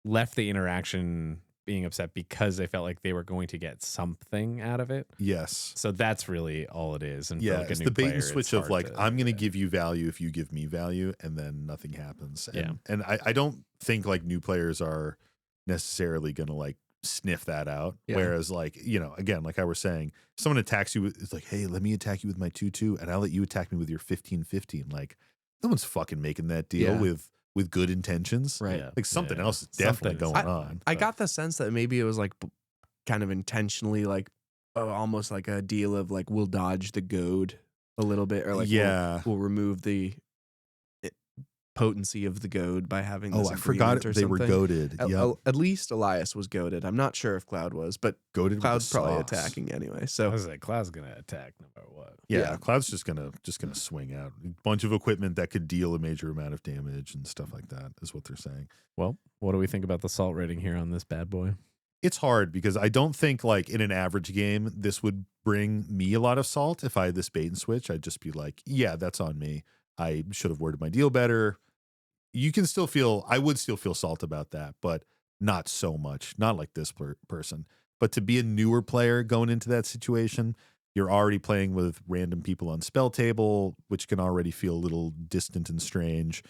left the interaction being upset because they felt like they were going to get something out of it. Yes. So that's really all it is. And for Yeah. like a It's new the bait player, and it's switch of hard like, I'm going to yeah. give you value if you give me value, and then nothing happens. And, Yeah. And I don't think like new players are necessarily going to like sniff that out. Yeah. Whereas like, again, like I was saying, someone attacks you, it's like, hey, let me attack you with my 2/2 and I'll let you attack me with your 15/15. Like, no one's fucking making that deal Yeah. with good intentions. Right. Yeah. Like something Yeah. else is definitely Something's going on. I got the sense that maybe it was like kind of intentionally like almost like a deal of like we'll dodge the goad a little bit, or like Yeah. we'll remove the potency of the goad by having this Oh, I forgot agreement or they were something. goaded. Yeah. At least Elias was goaded. I'm not sure if Cloud was, but Goaded with Cloud's the probably sauce. attacking anyway. I So was like, Cloud's gonna attack no matter what. Yeah, Yeah. Cloud's just gonna swing out. A bunch of equipment that could deal a major amount of damage and stuff like that is what they're saying. Well, what do we think about the salt rating here on this bad boy? It's hard because I don't think like in an average game this would bring me a lot of salt. If I had this bait and switch, I'd just be like, yeah, that's on me. I should have worded my deal better. You can still feel, I would still feel salt about that, but not so much. Not like this person. But to be a newer player going into that situation, you're already playing with random people on spell table, which can already feel a little distant and strange.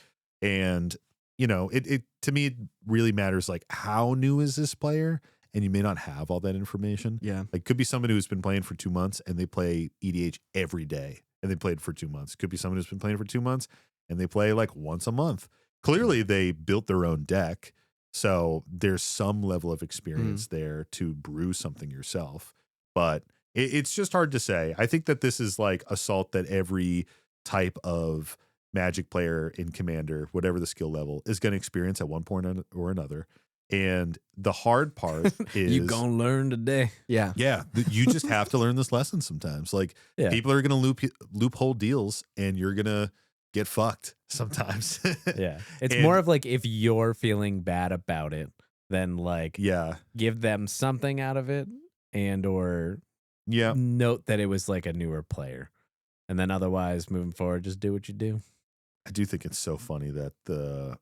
And, it to me, it really matters like how new is this player? And you may not have all that information. yeah, Like could be someone who's been playing for 2 months and they play EDH every day and they played for 2 months. Could be someone who's been playing for 2 months and they play like once a month. Clearly they built their own deck. So there's some level of experience there to brew something yourself. But it's just hard to say. I think that this is like a salt that every type of Magic player in Commander, whatever the skill level, is going to experience at one point or another. And the hard part is You gonna learn today. yeah. you just have to learn this lesson sometimes. Like Yeah. people are going to loophole deals and you're going to get fucked sometimes. Yeah. It's And- more of like if you're feeling bad about it, then like Yeah. give them something out of it and or Yeah. note that it was like a newer player. And then otherwise moving forward, just do what you do. I do think it's so funny that the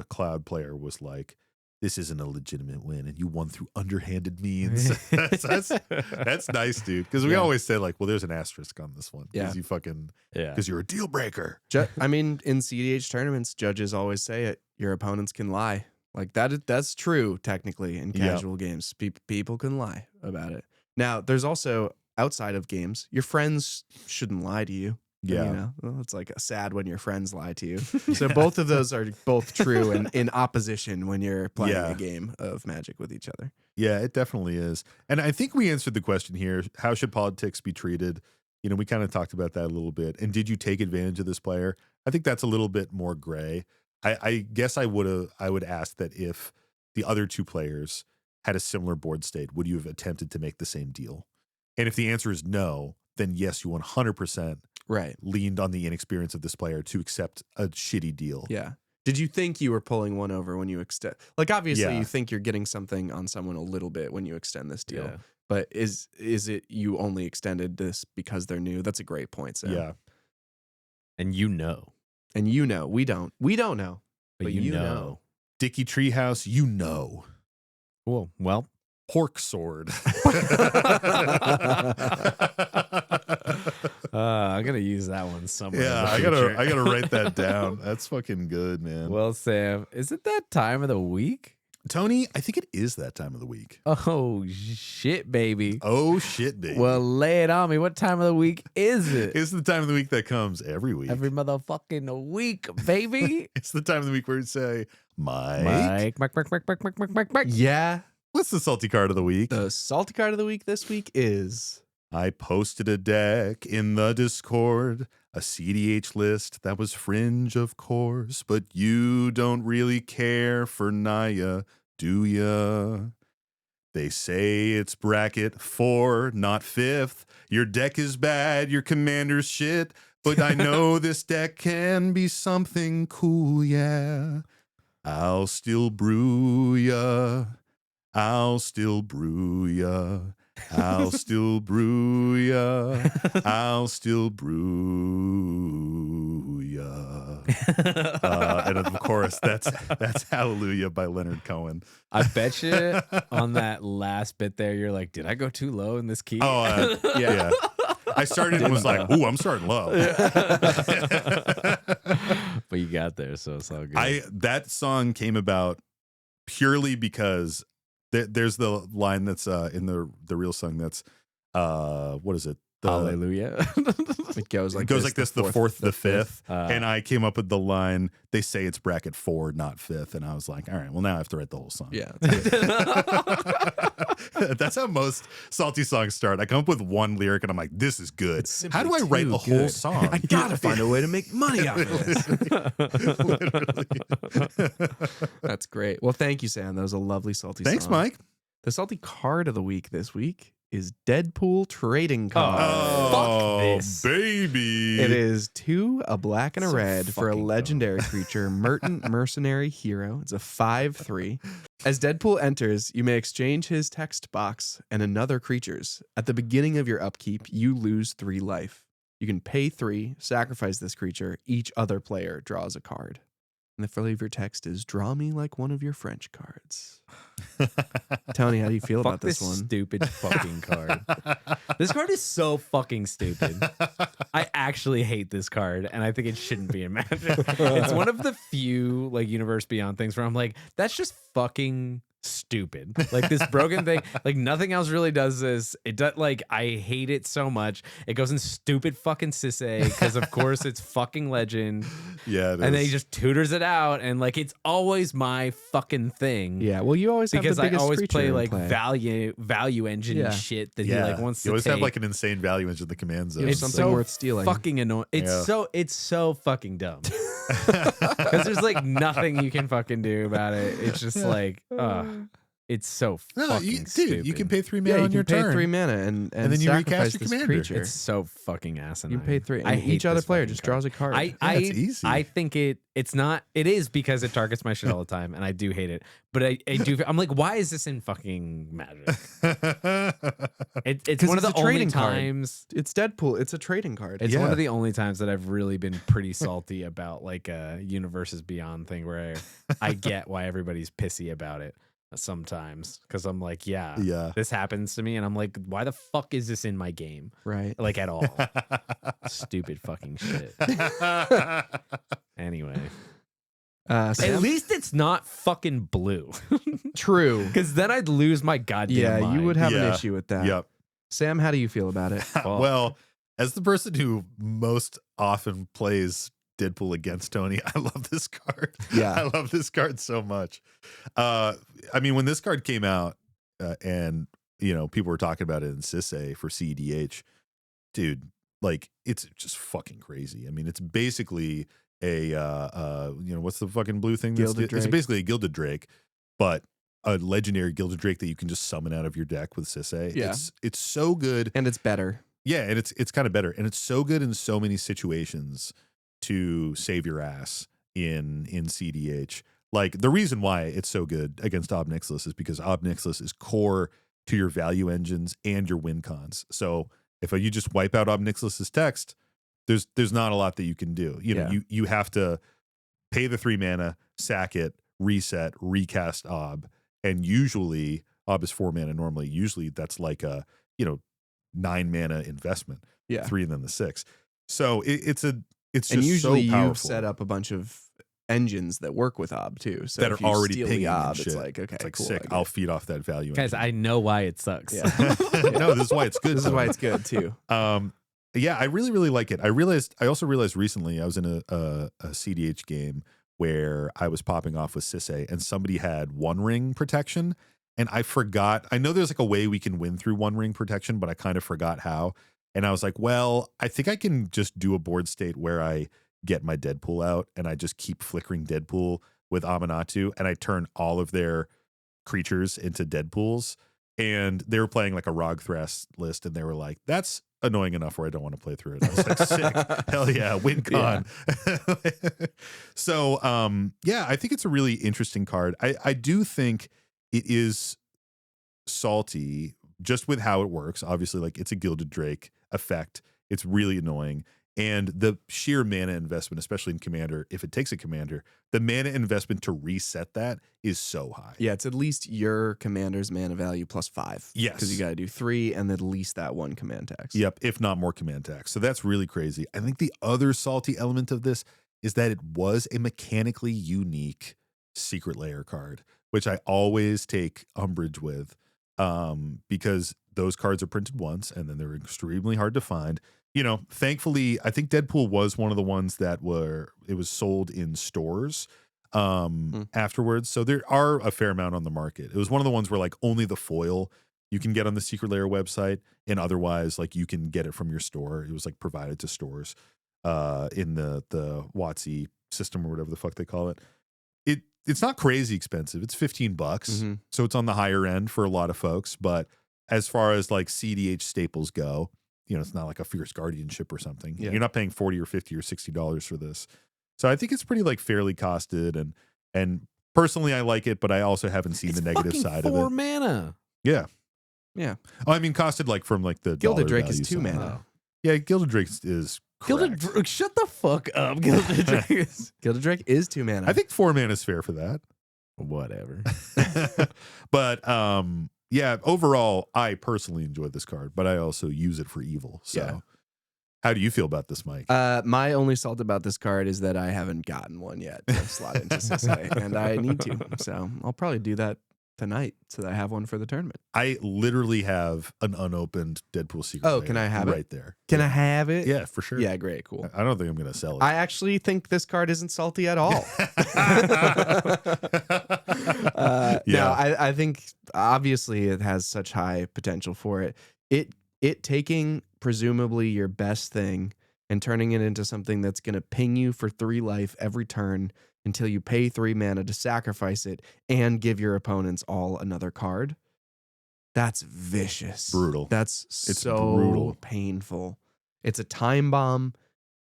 Cloud player was like, this isn't a legitimate win and you won through underhanded means. That's nice, dude. Because we Yeah. always say like, well, there's an asterisk on this one. Yeah. Because you fucking, Yeah. because you're a deal breaker. I mean, in CDH tournaments, judges always say it. Your opponents can lie. Like that's true technically in Yep. casual games. People can lie about it. Now, there's also outside of games, your friends shouldn't lie to you. Yeah. Well, it's like sad when your friends lie to you. So both of those are both true and in opposition when you're playing Yeah. a game of Magic with each other. Yeah, it definitely is. And I think we answered the question here. How should politics be treated? We kind of talked about that a little bit. And did you take advantage of this player? I think that's a little bit more gray. I guess I would ask that if the other two players had a similar board state, would you have attempted to make the same deal? And if the answer is no, then yes, you 100% Right. leaned on the inexperience of this player to accept a shitty deal. Yeah. Did you think you were pulling one over when you extend? Like, obviously, Yeah. you think you're getting something on someone a little bit when you extend this deal. Yeah. But is it you only extended this because they're new? That's a great point, Sam. Yeah. And you know. And you know, we don't know. But you know. Dickie Treehouse, you know. Cool. Well, Pork sword. I'm gonna use that one somewhere. in Yeah, the I future. gotta write that down. That's fucking good, man. Well, Sam, is it that time of the week? Tony, I think it is that time of the week. Oh shit, baby. Oh shit, baby. Well, lay it on me. What time of the week is it? It's the time of the week that comes every week. Every motherfucking week, baby. It's the time of the week where we say, Mike. Mike. Yeah. What's the salty card of the week? The salty card of the week this week is I posted a deck in the Discord, a CDH list that was fringe, of course, but you don't really care for Naya, do ya? They say it's bracket 4, not 5th. Your deck is bad, your commander's shit, but I know this deck can be something cool, yeah. I'll still brew ya. I'll still brew ya. I'll still brew ya. I'll still brew ya. And of course, that's Hallelujah by Leonard Cohen. I bet you on that last bit there, you're like, did I go too low in this key? Oh, yeah. I started and was like, ooh, I'm starting low. But you got there, so it's all good. That song came about purely because there's the line that's in the real song that's what is it? Hallelujah. it goes like this, the fourth, the fifth. Uh, And I came up with the line, they say it's bracket 4, not 5th. And I was like, all right, well, now I have to write the whole song. Yeah. That's how most salty songs start. I come up with one lyric and I'm like, this is good. It's How do simply I write too a whole good. song? I gotta find a way to make money out of this. Literally. That's great. Well, thank you, Sam. That was a lovely salty Thanks, song. Mike. The salty card of the week this week is Deadpool trading card. fuck this. Baby. It is 2, a black and a So red for a fucking legendary creature, Merton Mercenary Hero. It's a 5/3. As Deadpool enters, you may exchange his text box and another creature's. At the beginning of your upkeep, you lose 3 life. You can pay 3, sacrifice this creature. Each other player draws a card. And the flavor of your text is draw me like one of your French cards. Tony, how do you feel Fuck about this one? stupid fucking card. This card is so fucking stupid. I actually hate this card, and I think it shouldn't be in Magic. It's one of the few like Universe Beyond things where I'm like, that's just fucking stupid. Like this broken thing, like nothing else really does this. It does like I hate it so much. It goes in stupid fucking Sisay because of course it's fucking legend. Yeah, it And then is. he just tutors it out, and like it's always my fucking thing. Yeah, well, you always have Because the I biggest always creature play in like play. value engine Yeah. shit that Yeah. he like wants You to always take. have like an insane value into the command zone. There's It's something so worth stealing. fucking annoying. It's Yeah. so fucking dumb. Because there's like nothing you can fucking do about it. It's just like, it's so No, fucking stupid. dude, you can pay 3 mana Yeah, you on can your pay turn. 3 mana and then you sacrifice recast your this commander. creature. It's so fucking asinine. You pay 3. I And hate each other this player fucking just card. draws a card. it's easy. I think it's not. It is because it targets my shit all the time, and I do hate it. But I do. I'm like, why is this in fucking Magic? It's 'Cause one of it's the a only trading card. times. It's Deadpool. It's a trading card. It's one Yeah. of the only times that I've really been pretty salty about like a Universes Beyond thing where I get why everybody's pissy about it sometimes because I'm like, yeah, Yeah. this happens to me, and I'm like, why the fuck is this in my game? Right. Like at all? Stupid fucking shit. Anyway, at Sam? least it's not fucking blue, True. because then I'd lose my goddamn Yeah, mind. you would have an Yeah. issue with that. Yep. Sam, how do you feel about it? Well- Well, as the person who most often plays Deadpool against Tony, I love this card. Yeah. I love this card so much. I mean, when this card came out and, you know, people were talking about it in Sisay for CEDH, dude, like, it's just fucking crazy. I mean, it's basically what's the fucking blue thing? Gilded It's Drake. basically a Gilded Drake, but a legendary Gilded Drake that you can just summon out of your deck with Sisay. Yeah. It's so good. And it's better. Yeah, and it's kind of better. And it's so good in so many situations to save your ass in CDH. Like, the reason why it's so good against Ob Nixilis is because Ob Nixilis is core to your value engines and your win cons. So if you just wipe out Ob Nixilis's text, there's not a lot that you can do. You have to pay the 3 mana, sack it, reset, recast Ob, and usually Ob is 4 mana normally. Usually that's like a 9 mana investment. Yeah. 3 and then the 6. So it's just and usually so powerful. you've set up a bunch of engines that work with Ob too, so that if are you already steal pinging the and Ob, shit. it's like, okay, It's like, cool, sick. I get I'll it. feed off that value. Guys, engine. I know why it sucks. Yeah. No, this is why it's good. This is though. why it's good too. Yeah, I really, really like it. I also realized recently I was in a CDH game where I was popping off with Sisay and somebody had 1 ring protection, and I forgot. I know there's like a way we can win through 1 ring protection, but I kind of forgot how. And I was like, well, I think I can just do a board state where I get my Deadpool out and I just keep flickering Deadpool with Aminatu, and I turn all of their creatures into Deadpools. And they were playing like a Rogthras list, and they were like, that's annoying enough where I don't want to play through it. I was like, sick. Hell yeah, win con. So I think it's a really interesting card. I do think it is salty just with how it works. Obviously, like, it's a Gilded Drake effect. It's really annoying. And the sheer mana investment, especially in Commander, if it takes a Commander, the mana investment to reset that is so high. Yeah, it's at least your commander's mana value plus 5. Yes. Because you got to do 3 and at least that 1 command tax. Yep, if not more command tax. So that's really crazy. I think the other salty element of this is that it was a mechanically unique Secret Lair card, which I always take umbrage with, because those cards are printed once and then they're extremely hard to find. Thankfully, I think Deadpool was one of the ones that it was sold in stores afterwards. So there are a fair amount on the market. It was one of the ones where like only the foil you can get on the Secret Lair website, and otherwise like you can get it from your store. It was like provided to stores in the WotC system or whatever the fuck they call it. It's not crazy expensive. It's $15. So it's on the higher end for a lot of folks. But as far as like CDH staples go, it's not like a Fierce Guardianship or something. Yeah. You're not paying $40 or $50 or $60 for this. So I think it's pretty like fairly costed, and personally I like it, but I also haven't seen It's the negative fucking side 4 of it. mana. Yeah. Yeah. Oh, I mean costed like from like the Gilded dollar Drake is value 2 side. mana. Yeah, Gilded Drake is Gilded correct. Drake, shut the fuck up, Gilded Drake. Gilded Drake is 2 mana. I think 4 mana is fair for that. Whatever. But yeah, overall, I personally enjoy this card, but I also use it for evil. So Yeah. how do you feel about this, Mike? My only salt about this card is that I haven't gotten one yet to slot into Sisay, and I need to. So I'll probably do that tonight so that I have one for the tournament. I literally have an unopened Deadpool Secret Oh, Lair can I have it? right there. Can I have it? Yeah, for sure. Yeah, great, cool. I don't think I'm going to sell it. I actually think this card isn't salty at all. No, I think obviously it has such high potential for it. It taking presumably your best thing and turning it into something that's going to ping you for 3 life every turn until you pay 3 mana to sacrifice it and give your opponents all another card. That's vicious. Brutal. That's It's so brutal. painful. It's a time bomb,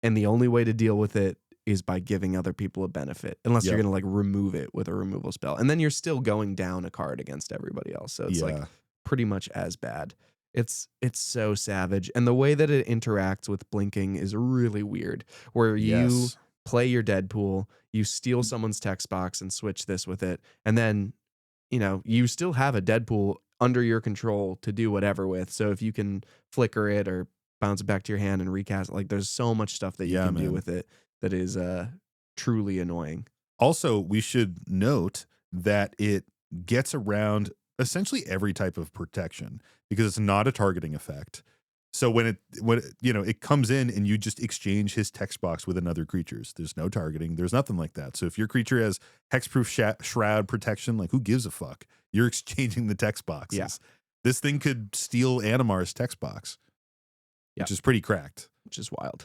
and the only way to deal with it is by giving other people a benefit, unless you're Yep. going to like remove it with a removal spell. And then you're still going down a card against everybody else. So it's like pretty much as bad. It's so savage. And the way that it interacts with blinking is really weird, where you Yes. play your Deadpool, you steal someone's text box and switch this with it. And then, you still have a Deadpool under your control to do whatever with. So if you can flicker it or bounce it back to your hand and recast it, like there's so much stuff that you Yeah, can do man. with it that is truly annoying. Also, we should note that it gets around essentially every type of protection because it's not a targeting effect. So when it comes in and you just exchange his text box with another creature's, there's no targeting. There's nothing like that. So if your creature has hexproof shroud protection, like who gives a fuck? You're exchanging the text boxes. Yeah. This thing could steal Animar's text box, Yeah. which is pretty cracked. Which is wild.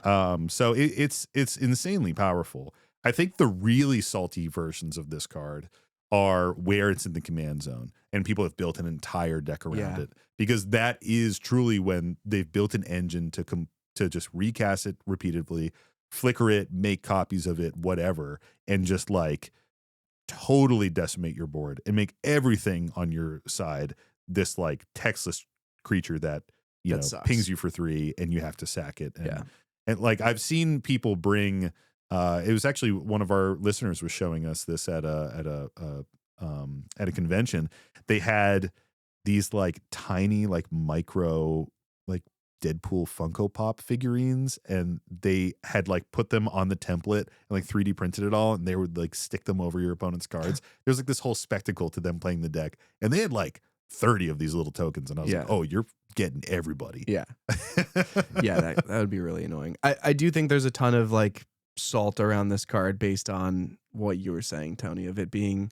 So it's insanely powerful. I think the really salty versions of this card are where it's in the command zone and people have built an entire deck around it, because that is truly when they've built an engine to just recast it repeatedly, flicker it, make copies of it, whatever, and just like totally decimate your board and make everything on your side this like textless creature that you know sucks. pings you for 3 and you have to sack it. And like I've seen people bring it was actually one of our listeners was showing us this at a convention. They had these like tiny like micro like Deadpool Funko Pop figurines, and they had like put them on the template and like 3D printed it all, and they would like stick them over your opponent's cards. There's like this whole spectacle to them playing the deck, and they had like 30 of these little tokens, and I was like, oh, you're getting everybody. Yeah. Yeah, that would be really annoying. I do think there's a ton of like salt around this card based on what you were saying, Tony, of it being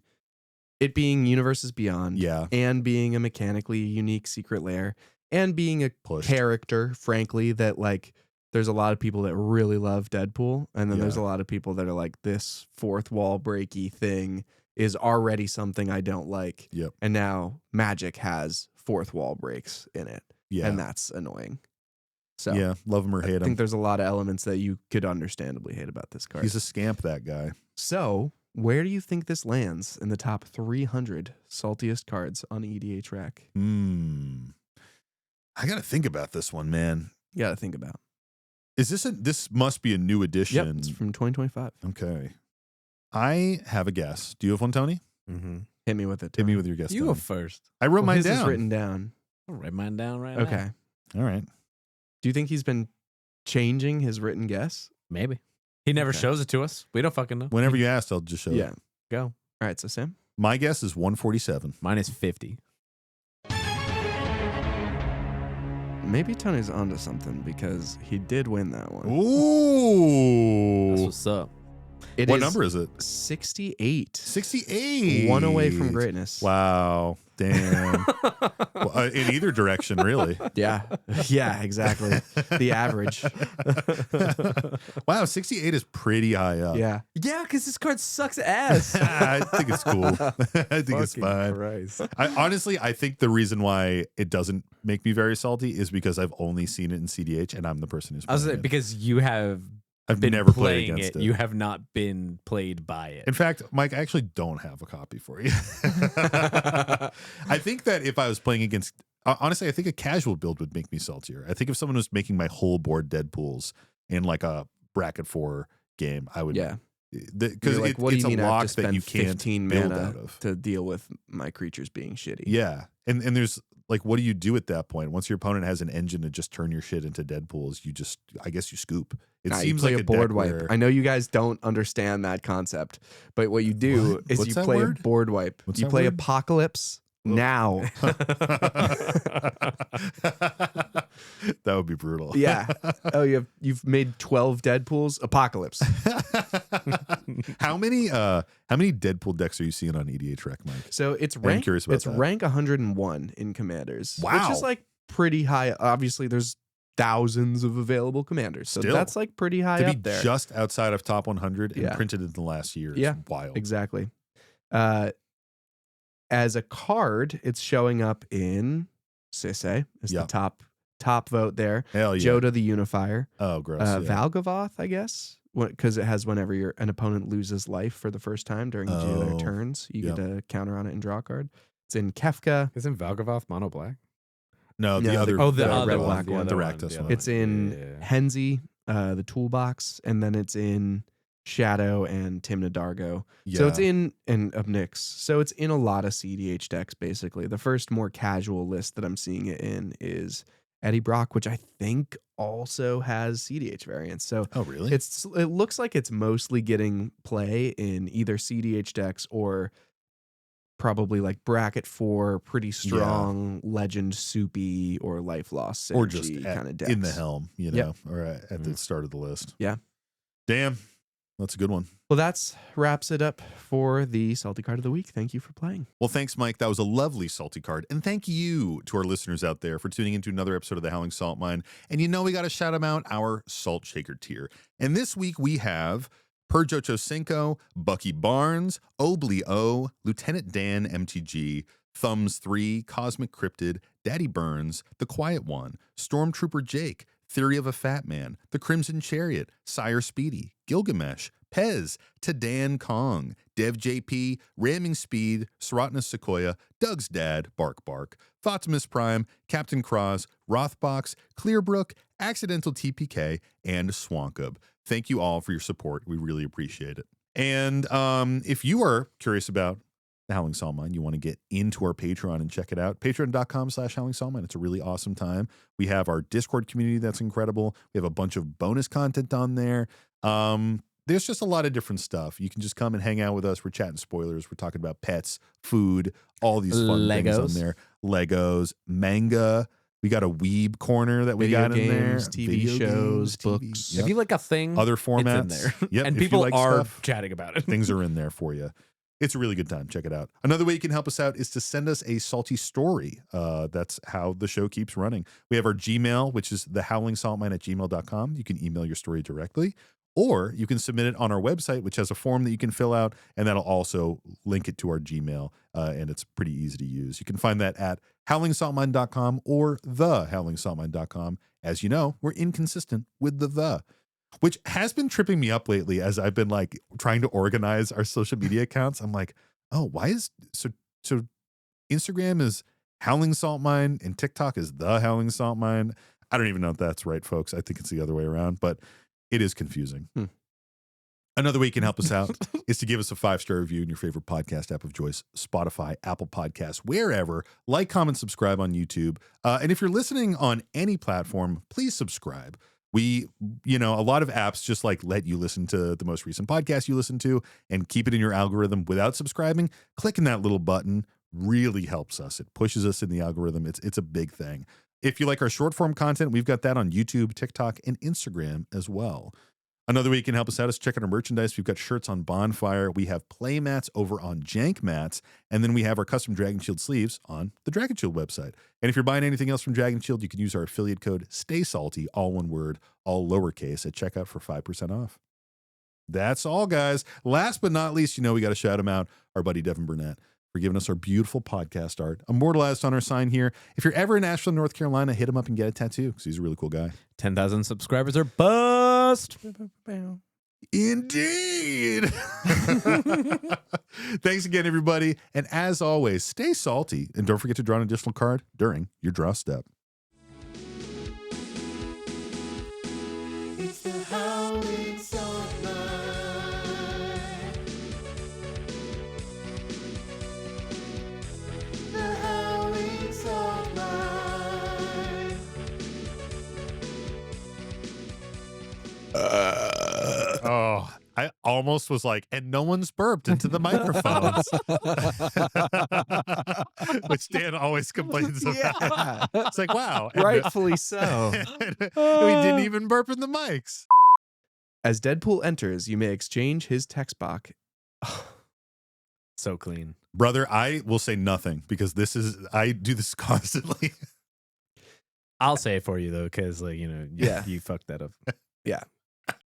Universes Beyond, and being a mechanically unique secret lair, and being a character, frankly, that like there's a lot of people that really love Deadpool, and then there's a lot of people that are like, this fourth wall breaky thing is already something I don't like. And now Magic has fourth wall breaks in it. And that's annoying. So love him or hate him. I think there's a lot of elements that you could understandably hate about this card. He's a scamp, that guy. So where do you think this lands in the top 300 saltiest cards on EDH Rec? I got to think about this one, man. You got to think about. Is this must be a new edition? Yep, it's from 2025. Okay. I have a guess. Do you have one, Tony? Hit me with it, Hit Tony. me with your guess. You Tony. go first. I wrote mine his down. Is written down. I'll write mine down right now. Okay. All right. Do you think he's been changing his written guess? Maybe. He never shows it to us. We don't fucking know. Whenever you asked, I'll just show you. Go. All right, so Sam? My guess is 147. Mine is 50. Maybe Tony's onto something because he did win that one. Ooh. That's what's up. What number is it? 68. 68. One away from greatness. Wow. Damn. Well, in either direction, really. Yeah. Yeah, exactly. The average. Wow, 68 is pretty high up. Yeah. Yeah, because this card sucks ass. I think it's cool. I think it's fine. Christ. I think the reason why it doesn't make me very salty is because I've only seen it in CDH and I'm the person who's I was playing like, it. because you have I've been never played playing against it. You have not been played by it. In fact, Mike, I actually don't have a copy for you. I think that if I was playing against, honestly, I think a casual build would make me saltier. I think if someone was making my whole board Deadpools in like a bracket 4 game, I would. Yeah. Because like, what do it's you mean a I have lock to spend that you can't 15 build mana out of to deal with my creatures being shitty? Yeah. And there's like, what do you do at that point? Once your opponent has an engine to just turn your shit into Deadpools, I guess you scoop. It seems you play like a board deck wipe. where- I know you guys don't understand that concept, but what you do is What's you that play word? a board wipe. What's You that play word? Apocalypse now. That would be brutal. Yeah. Oh, you've made 12 Deadpools. Apocalypse. How many Deadpool decks are you seeing on EDH Rec, Mike? So it's I'm rank. curious about It's that. rank 101 in Commanders. Which Wow. is like pretty high. Obviously, there's thousands of available Commanders, so Still, that's like pretty high to up be there. just outside of top 100 and Yeah. printed in the last year is Yeah, wild. Exactly. As a card, it's showing up in Sisay. It's Yep. the top vote there. Hell yeah. Joda the Unifier. Oh, gross. Yeah. Valgavoth, I guess, because it has whenever an opponent loses life for the first time during each of their Oh, turns, you yep. get a counter on it and draw a card. It's in Kefka. Isn't Valgavoth mono black? No, the No, other. the other red black one. The Rakdos one. It's in Henzi, the toolbox, and then it's in Shadow and Timna Dargo. Yeah. So it's in Nyx. So it's in a lot of CDH decks, basically. The first more casual list that I'm seeing it in is Eddie Brock, which I think also has CDH variants. So Oh, really? it looks like it's mostly getting play in either CDH decks or probably like bracket 4, pretty strong legend soupy or life loss or just synergy kind of decks. in the helm, you know, Yep. or at the start of the list. Yeah. Damn. That's a good one. Well, that's wraps it up for the Salty Card of the Week. Thank you for playing. Well, thanks, Mike. That was a lovely salty card. And thank you to our listeners out there for tuning into another episode of the Howling Salt Mine. And you know we got to shout them out, our Salt Shaker tier. And this week we have Perjocho Cinco, Bucky Barnes, Obly O, Lieutenant Dan MTG, Thumbs 3, Cosmic Cryptid, Daddy Burns, The Quiet One, Stormtrooper Jake, Theory of a Fat Man, The Crimson Chariot, Sire Speedy, Gilgamesh, Pez, Tadan Kong, Dev JP, Ramming Speed, Srotnus Sequoia, Doug's Dad, Bark Bark, Thoughtmas Prime, Captain Cross, Rothbox, Clearbrook, Accidental TPK, and Swankub. Thank you all for your support. We really appreciate it. And if you are curious about the Howling Salt Mine, you want to get into our Patreon and check it out, patreon.com/Howling Salt Mine. It's a really awesome time. We have our Discord community that's incredible. We have a bunch of bonus content on there. There's just a lot of different stuff. You can just come and hang out with us. We're chatting spoilers. We're talking about pets, food, all these fun things on there. Legos, manga. We got a weeb corner that we Video got in there. games, TV shows, books. If you like a thing, Other formats. it's in there. Yep. And If you people like are stuff, chatting about it. things are in there for you. It's a really good time. Check it out. Another way you can help us out is to send us a salty story. That's how the show keeps running. We have our Gmail, which is thehowlingsaltmine@gmail.com. You can email your story directly, or you can submit it on our website, which has a form that you can fill out, and that'll also link it to our Gmail, and it's pretty easy to use. You can find that at howlingsaltmine.com or thehowlingsaltmine.com. As you know, we're inconsistent with the. Which has been tripping me up lately as I've been like trying to organize our social media accounts. I'm like, oh, why is so Instagram is Howling Salt Mine and TikTok is the Howling Salt Mine. I don't even know if that's right, folks. I think it's the other way around, but it is confusing. Another way you can help us out is to give us a 5-star review in your favorite podcast app of choice, Spotify, Apple Podcasts, wherever. Like, comment, subscribe on YouTube. And if you're listening on any platform, please subscribe. A lot of apps just like let you listen to the most recent podcast you listen to and keep it in your algorithm without subscribing. Clicking that little button really helps us. It pushes us in the algorithm. It's a big thing. If you like our short form content, we've got that on YouTube, TikTok, and Instagram as well. Another way you can help us out is check out our merchandise. We've got shirts on Bonfire. We have play mats over on Jank Mats. And then we have our custom Dragon Shield sleeves on the Dragon Shield website. And if you're buying anything else from Dragon Shield, you can use our affiliate code STAYSALTY, all one word, all lowercase, at checkout for 5% off. That's all, guys. Last but not least, we got to shout him out, our buddy Devin Burnett, for giving us our beautiful podcast art, immortalized on our sign here. If you're ever in Asheville, North Carolina, hit him up and get a tattoo because he's a really cool guy. 10,000 subscribers are bust. Indeed. Thanks again, everybody. And as always, stay salty. And don't forget to draw an additional card during your draw step. It's the Howling Salt Mine. The Howling Salt Mine. I almost was like, and no one's burped into the microphones. Which Dan always complains about. It's like, wow. Rightfully so. We didn't even burp in the mics. As Deadpool enters, you may exchange his text box. So clean. Brother, I will say nothing because I do this constantly. I'll say it for you, though, because, you fucked that up. Yeah.